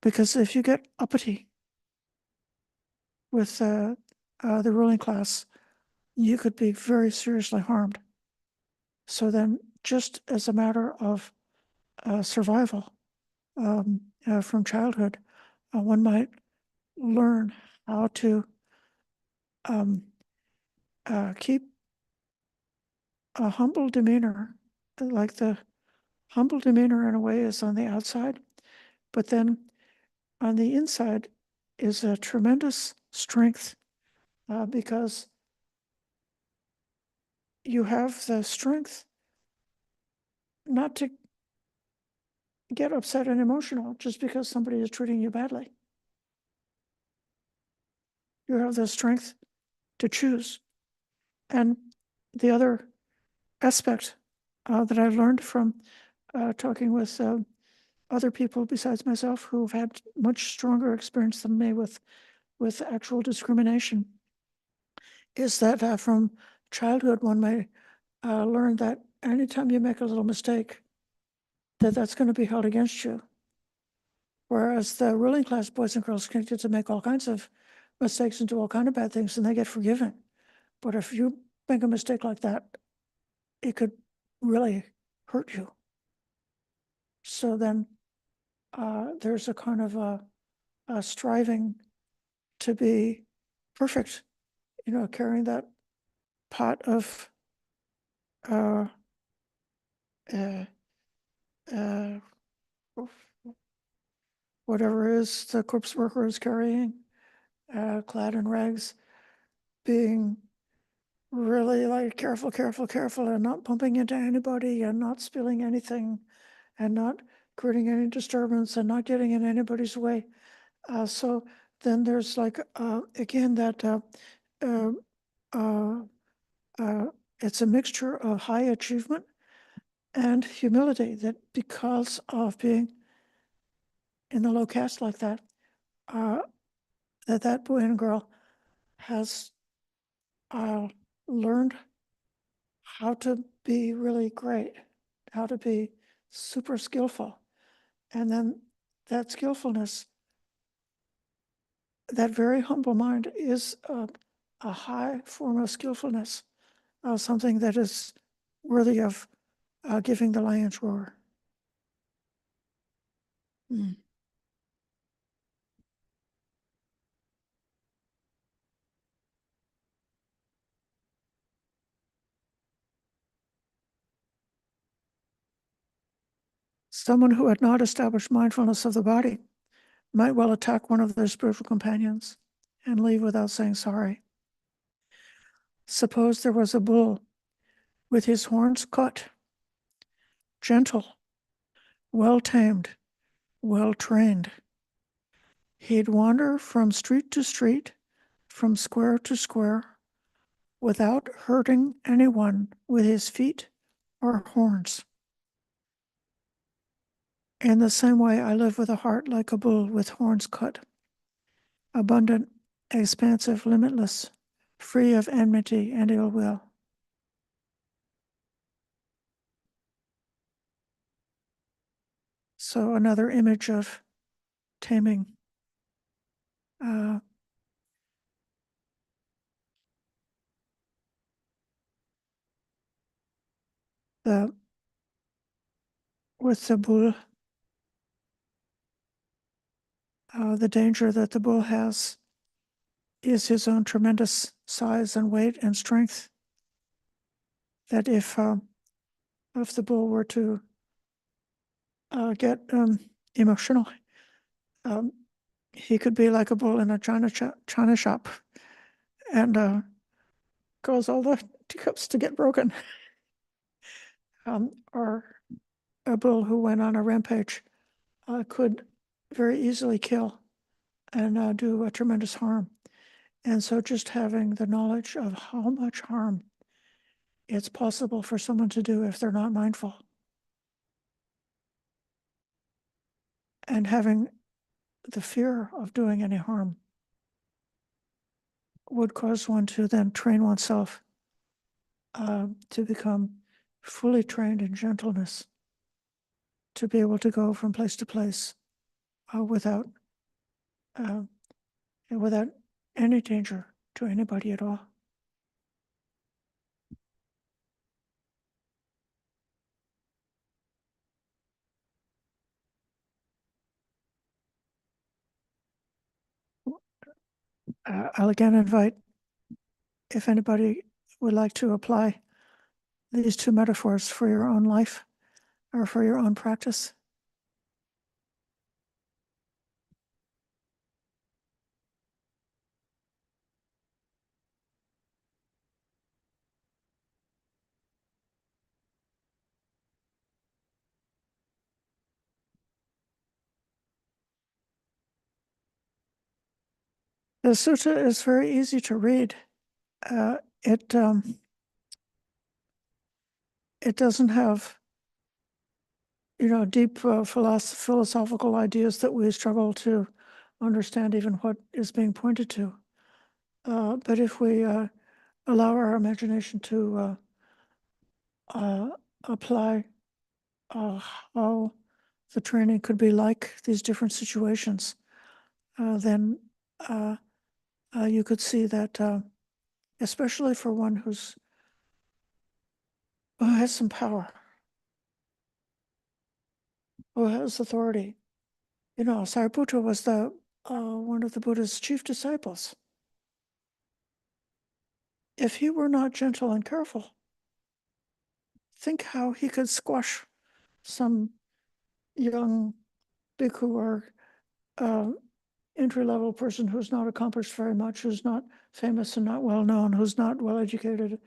Because if you get uppity with the ruling class, you could be very seriously harmed. So then, just as a matter of survival from childhood, one might learn how to keep a humble demeanor, like the humble demeanor in a way is on the outside, but then on the inside is a tremendous strength because you have the strength not to get upset and emotional just because somebody is treating you badly. You have the strength to choose. And the other aspect that I've learned from talking with other people besides myself who've had much stronger experience than me with actual discrimination is that from childhood one may learn that anytime you make a little mistake, that's going to be held against you. Whereas the ruling class boys and girls can get to make all kinds of mistakes and do all kinds of bad things and they get forgiven. But if you make a mistake like that, it could really hurt you. So then there's a kind of a striving to be perfect, carrying that pot of whatever is the corpse worker is carrying, clad in rags, being really like careful, and not bumping into anybody and not spilling anything and not creating any disturbance and not getting in anybody's way. So then there's like, again, that it's a mixture of high achievement and humility, that because of being in the low caste like that, that boy and girl has learned how to be really great, how to be super skillful. And then that skillfulness, that very humble mind is a high form of skillfulness, something that is worthy of giving the lion's roar. Mm. Someone who had not established mindfulness of the body might well attack one of their spiritual companions and leave without saying sorry. Suppose there was a bull with his horns cut, gentle, well tamed, well trained. He'd wander from street to street, from square to square, without hurting anyone with his feet or horns. In the same way, I live with a heart like a bull with horns cut, abundant, expansive, limitless, free of enmity and ill will. So another image of taming. With the bull, the danger that the bull has is his own tremendous size and weight and strength. That if the bull were to get emotional, he could be like a bull in a china shop and cause all the teacups to get broken. Or a bull who went on a rampage could very easily kill and do a tremendous harm. And so just having the knowledge of how much harm it's possible for someone to do if they're not mindful, and having the fear of doing any harm would cause one to then train oneself to become fully trained in gentleness, to be able to go from place to place without any danger to anybody at all. I'll again invite, if anybody would like to apply these two metaphors for your own life or for your own practice. The sutta is very easy to read. It doesn't have, deep philosophical ideas that we struggle to understand even what is being pointed to. But if we allow our imagination to apply how the training could be like these different situations, then you could see that, especially for one who has some power, who has authority. Sariputta was one of the Buddha's chief disciples. If he were not gentle and careful, think how he could squash some young bhikkhu or entry-level person who's not accomplished very much, who's not famous and not well-known, who's not well-educated,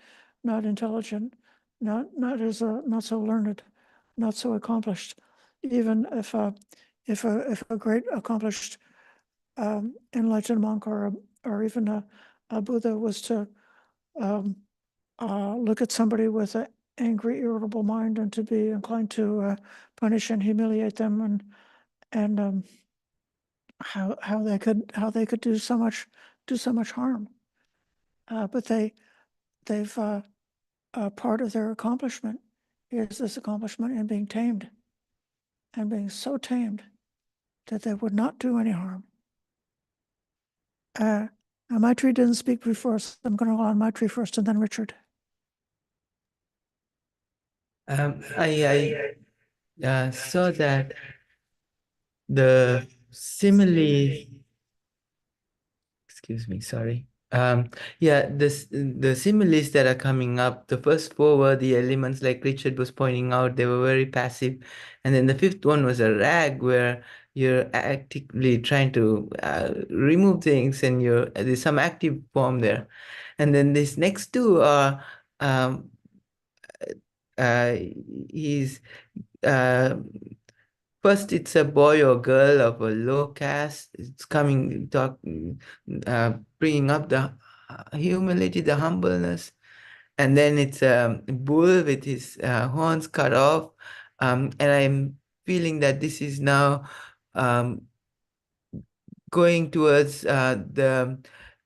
not intelligent, not so learned, not so accomplished. Even if a great accomplished enlightened monk or even a Buddha was to look at somebody with an angry, irritable mind and to be inclined to punish and humiliate them, and how they could do so much harm, but they've part of their accomplishment is this accomplishment in being tamed, and being so tamed that they would not do any harm. Maitri didn't speak before, so I'm going to allow Maitri first and then Richard. I saw that the simile, excuse me, sorry. Yeah, the similes that are coming up, the first four were the elements, like Richard was pointing out, they were very passive. And then the fifth one was a rag, where you're actively trying to remove things, and there's some active form there. And then these next two are he's first, it's a boy or girl of a low caste. It's bringing up the humility, the humbleness. And then it's a bull with his horns cut off. And I'm feeling that this is now going towards the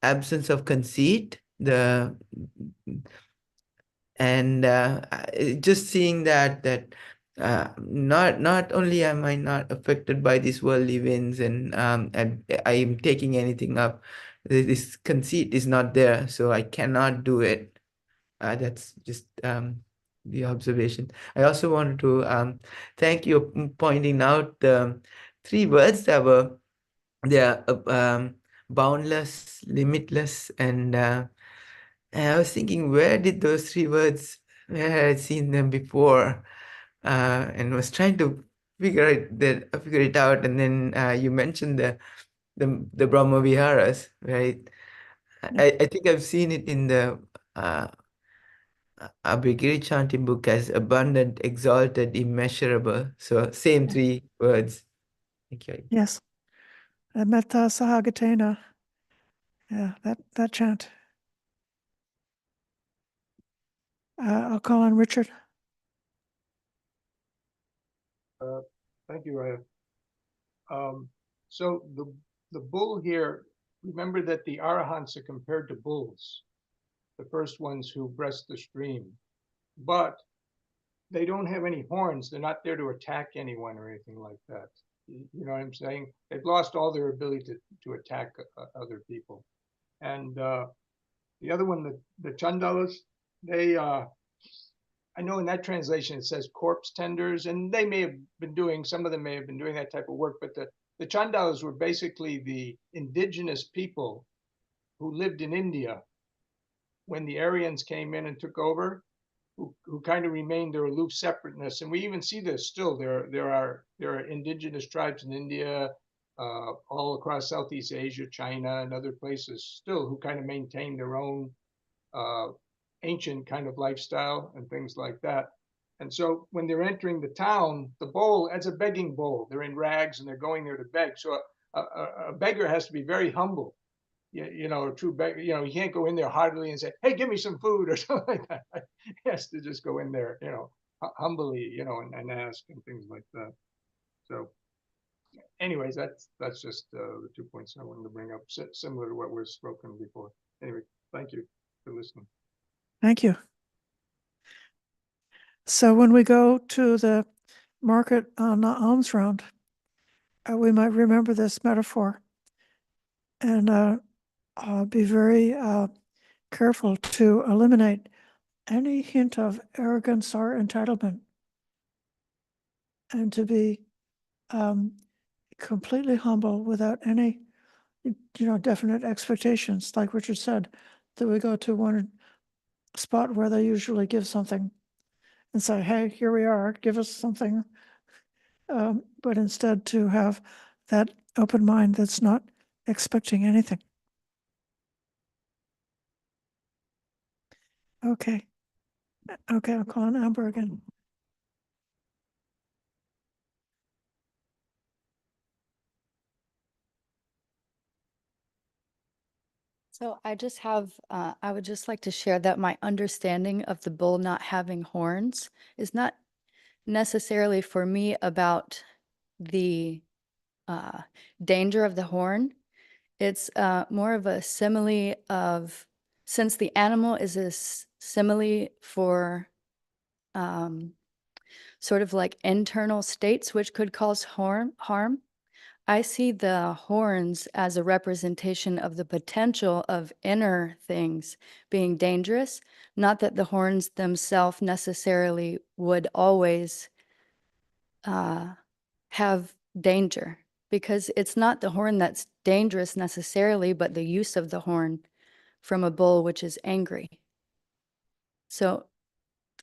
absence of conceit, just seeing that not only am I not affected by these worldly winds, and I am taking anything up, this conceit is not there, so I cannot do it. That's just the observation. I also wanted to thank you for pointing out the three words that were there: boundless, limitless, and I was thinking, where did those three words, where had I seen them before? And was trying to figure it out. And then you mentioned the Brahma Viharas, right? I think I've seen it in the Abhigiri chanting book as abundant, exalted, immeasurable. So same three words. Thank you. Yes. Metta Sahagatena. Yeah, that chant. I'll call on Richard. Thank you, Raya. So the bull here, remember that the Arahants are compared to bulls, the first ones who breast the stream, but they don't have any horns. They're not there to attack anyone or anything like that. You know what I'm saying? They've lost all their ability to attack other people. And the other one, the Chandalas, they, I know in that translation it says corpse tenders, and they may have been doing, some of them may have been doing that type of work, but the Chandalas were basically the indigenous people who lived in India when the Aryans came in and took over, who kind of remained their aloof separateness. And we even see this still. There are indigenous tribes in India, all across Southeast Asia, China, and other places still, who kind of maintain their own ancient kind of lifestyle and things like that. And so when they're entering the town, the bowl, as a begging bowl, they're in rags and they're going there to beg. So a beggar has to be very humble. You know, a true beggar, you know, he can't go in there heartily and say, hey, give me some food or something like that. He has to just go in there, you know, humbly, you know, and ask and things like that. So anyways, that's just the 2 points I wanted to bring up, similar to what was spoken before. Anyway, thank you for listening. Thank you. So when we go to the market on the alms round, we might remember this metaphor and be very careful to eliminate any hint of arrogance or entitlement, and to be completely humble without any, definite expectations. Like Richard said, that we go to one spot where they usually give something and say, hey, here we are, give us something. But instead to have that open mind that's not expecting anything. Okay. Okay, I'll call on Amber again. So I would just like to share that my understanding of the bull not having horns is not necessarily for me about the danger of the horn. It's more of a simile of, since the animal is a simile for sort of like internal states which could cause harm. I see the horns as a representation of the potential of inner things being dangerous, not that the horns themselves necessarily would always have danger, because it's not the horn that's dangerous necessarily, but the use of the horn from a bull which is angry. So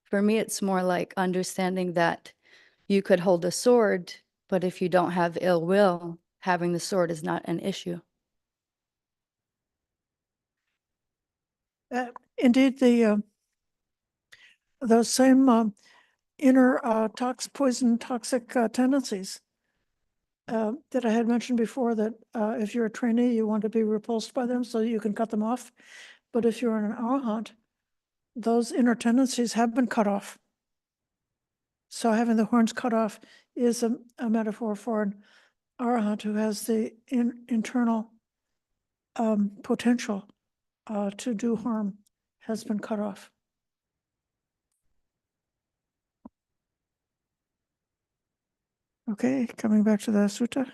for me, it's more like understanding that you could hold a sword, but if you don't have ill will, having the sword is not an issue. Indeed, those same inner toxic tendencies that I had mentioned before, that if you're a trainee, you want to be repulsed by them so you can cut them off. But if you're an arahant, those inner tendencies have been cut off. So having the horns cut off is a metaphor for an arahant who has the internal potential to do harm has been cut off. Okay, coming back to the sutta.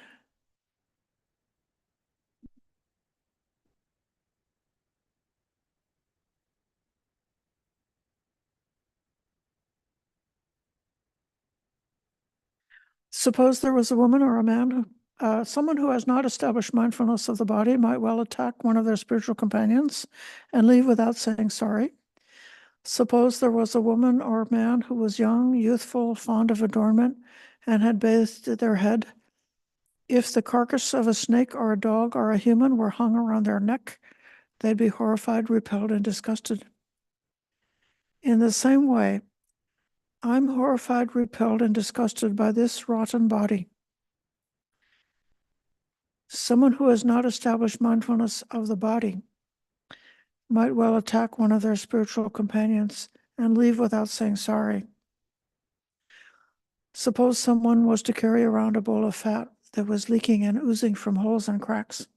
Suppose there was a woman or a man, someone who has not established mindfulness of the body might well attack one of their spiritual companions and leave without saying sorry. Suppose there was a woman or a man who was young, youthful, fond of adornment, and had bathed their head. If the carcass of a snake or a dog or a human were hung around their neck, they'd be horrified, repelled, and disgusted. In the same way, I'm horrified, repelled, and disgusted by this rotten body. Someone who has not established mindfulness of the body might well attack one of their spiritual companions and leave without saying sorry. Suppose someone was to carry around a bowl of fat that was leaking and oozing from holes and cracks.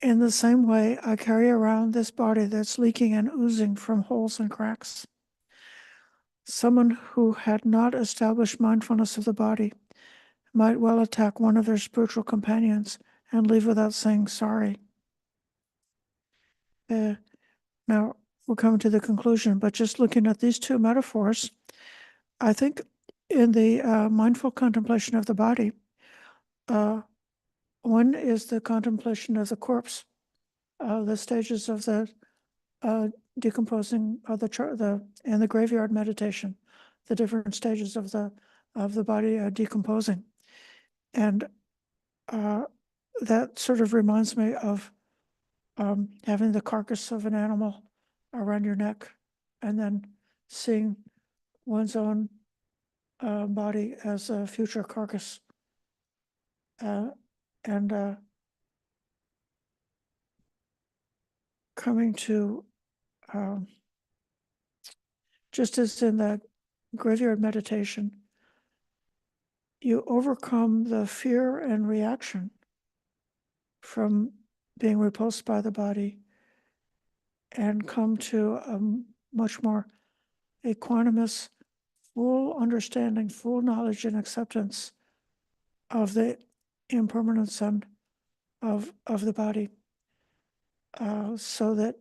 In the same way, I carry around this body that's leaking and oozing from holes and cracks. Someone who had not established mindfulness of the body might well attack one of their spiritual companions and leave without saying sorry. Now, we're coming to the conclusion, but just looking at these two metaphors, I think in the mindful contemplation of the body, one is the contemplation of the corpse, the stages of the decomposing of and the graveyard meditation, the different stages of the body decomposing, and that sort of reminds me of having the carcass of an animal around your neck, and then seeing one's own body as a future carcass, and coming to just as in the graveyard meditation, you overcome the fear and reaction from being repulsed by the body and come to a much more equanimous, full understanding, full knowledge and acceptance of the impermanence and of the body, so that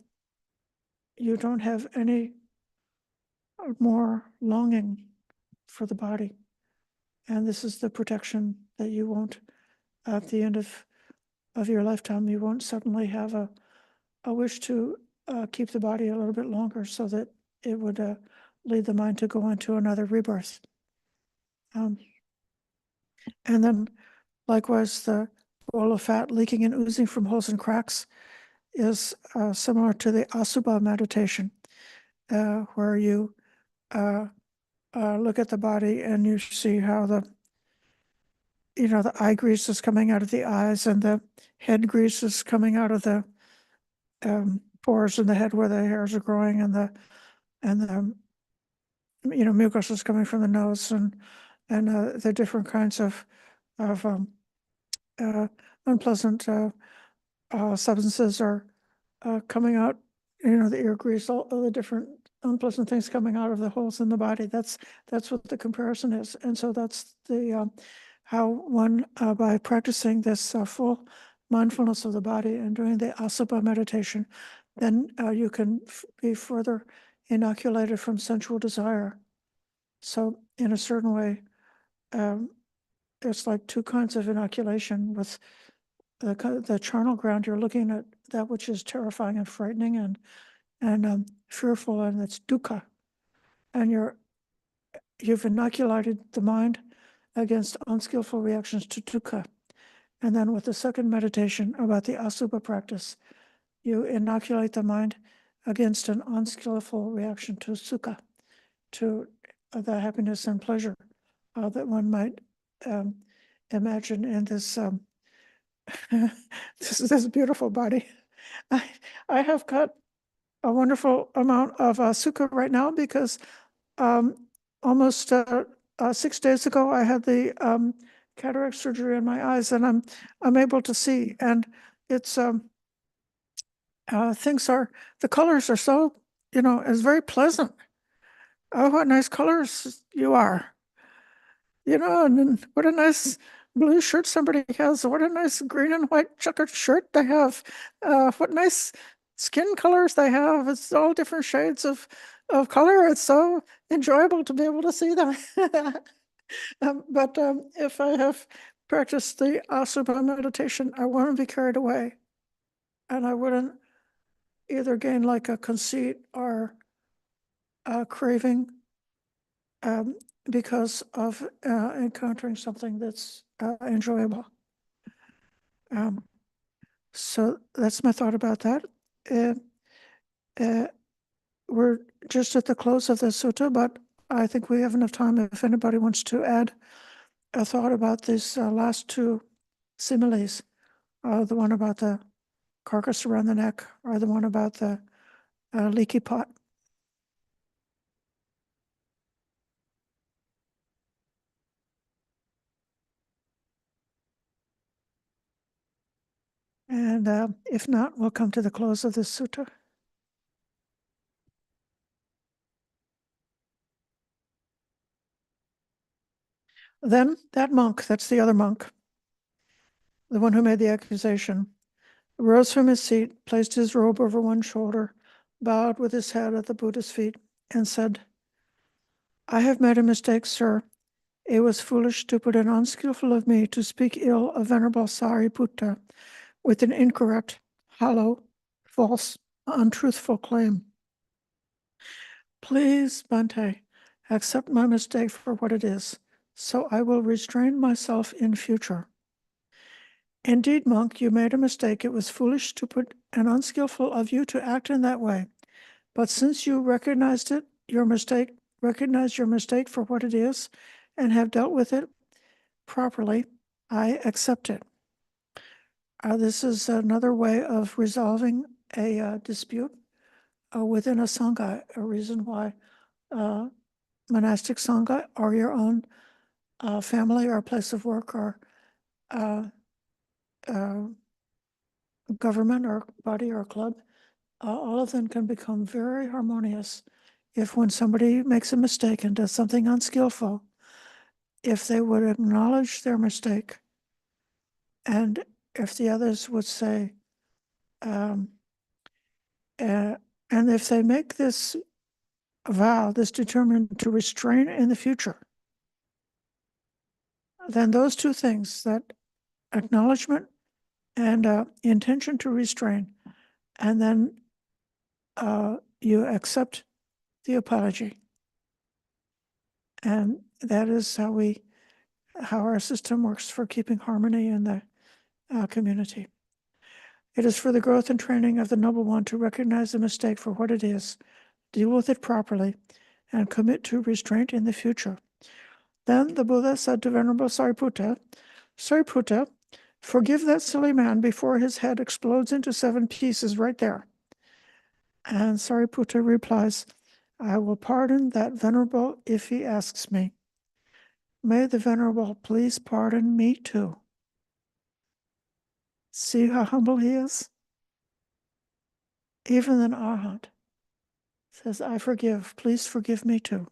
you don't have any more longing for the body. And this is the protection that you won't, at the end of your lifetime, you won't suddenly have a wish to keep the body a little bit longer, so that it would lead the mind to go into another rebirth. And then Likewise, the bowl of fat leaking and oozing from holes and cracks is similar to the Asubha meditation, where you look at the body and you see how the eye grease is coming out of the eyes and the head grease is coming out of the pores in the head where the hairs are growing, and the mucus is coming from the nose, and the different kinds of unpleasant substances are coming out, the ear grease, all the different unpleasant things coming out of the holes in the body. That's what the comparison is. And so that's the how one, by practicing this full mindfulness of the body and doing the Asubha meditation, then you can be further inoculated from sensual desire. So in a certain way, there's like two kinds of inoculation. With the charnel ground, you're looking at that which is terrifying and frightening and fearful, and it's dukkha. And you've inoculated the mind against unskillful reactions to dukkha. And then with the second meditation about the Asubha practice, you inoculate the mind against an unskillful reaction to sukha, to the happiness and pleasure that one might imagine in this this beautiful body. I have got a wonderful amount of sukha right now because almost 6 days ago I had the cataract surgery in my eyes, and I'm able to see, and it's the colors are so, it's very pleasant. Oh, what nice colors you are. And then what a nice blue shirt somebody has. What a nice green and white checkered shirt they have. What nice skin colors they have. It's all different shades of color. It's so enjoyable to be able to see them. But if I have practiced the Asubha meditation, I wouldn't be carried away. And I wouldn't either gain like a conceit or a craving because of encountering something that's enjoyable. So that's my thought about that. We're just at the close of the sutta, but I think we have enough time if anybody wants to add a thought about these last two similes, the one about the carcass around the neck or the one about the leaky pot. And if not, we'll come to the close of this sutta. Then that monk, that's the other monk, the one who made the accusation, rose from his seat, placed his robe over one shoulder, bowed with his head at the Buddha's feet, and said, "I have made a mistake, sir. It was foolish, stupid, and unskillful of me to speak ill of Venerable Sariputta with an incorrect, hollow, false, untruthful claim. Please, Bhante, accept my mistake for what it is, so I will restrain myself in future. Indeed, monk, you made a mistake. It was foolish, stupid, and unskillful of you to act in that way. But since you recognized your mistake for what it is, and have dealt with it properly, I accept it." This is another way of resolving a dispute within a sangha, a reason why monastic sangha or your own family or place of work or government or body or club, all of them can become very harmonious if when somebody makes a mistake and does something unskillful, if they would acknowledge their mistake, and if the others would say, and if they make this vow, this determined to restrain in the future, then those two things, that acknowledgement and intention to restrain, and then you accept the apology. And that is how we how our system works for keeping harmony in the community. It is for the growth and training of the Noble One to recognize the mistake for what it is, deal with it properly, and commit to restraint in the future. Then the Buddha said to Venerable Sariputta, Sariputta, forgive that silly man before his head explodes into 7 pieces right there. And Sariputta replies, I will pardon that Venerable if he asks me. May the Venerable please pardon me too. See how humble he is? Even an Arahant says, I forgive, please forgive me too.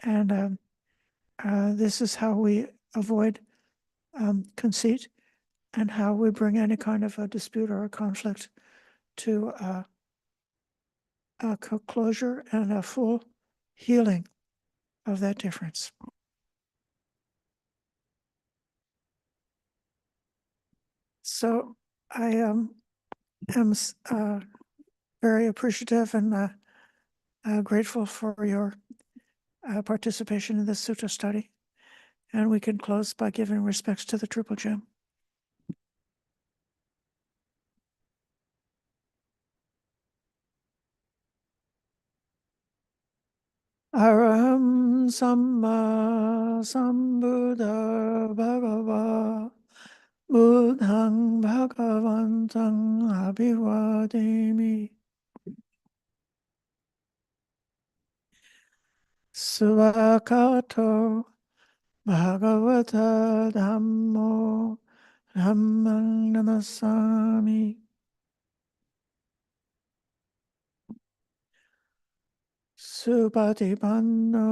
And this is how we avoid conceit and how we bring any kind of a dispute or a conflict to a closure and a full healing of that difference. So I am very appreciative and grateful for your participation in this sutta study. And we can close by giving respects to the Triple Gem. Araham Samma Sambuddha Bhagava Buddhang Bhagavantang Abhivademi Svakato Bhagavata Dhammo Dhammang Namasami Supatipanno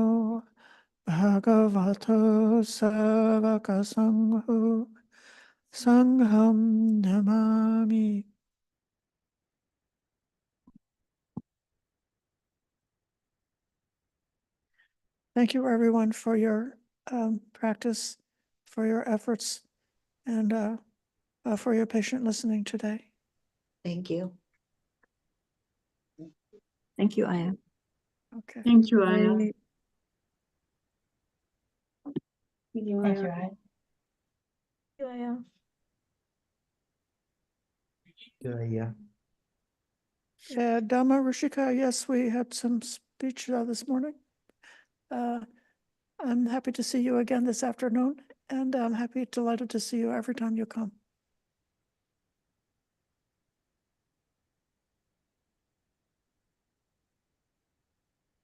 Bhagavato Savaka Sangho Sangham Namami. Thank you, everyone, for your practice, for your efforts, and for your patient listening today. Thank you. Thank you, Aya. Okay. Thank you, Aya. Bye. Thank you, Thank Aya. you, Aya. Thank you, Aya. Yeah. Dhamma Rishika, yes, we had some speech this morning. I'm happy to see you again this afternoon, and I'm delighted to see you every time you come.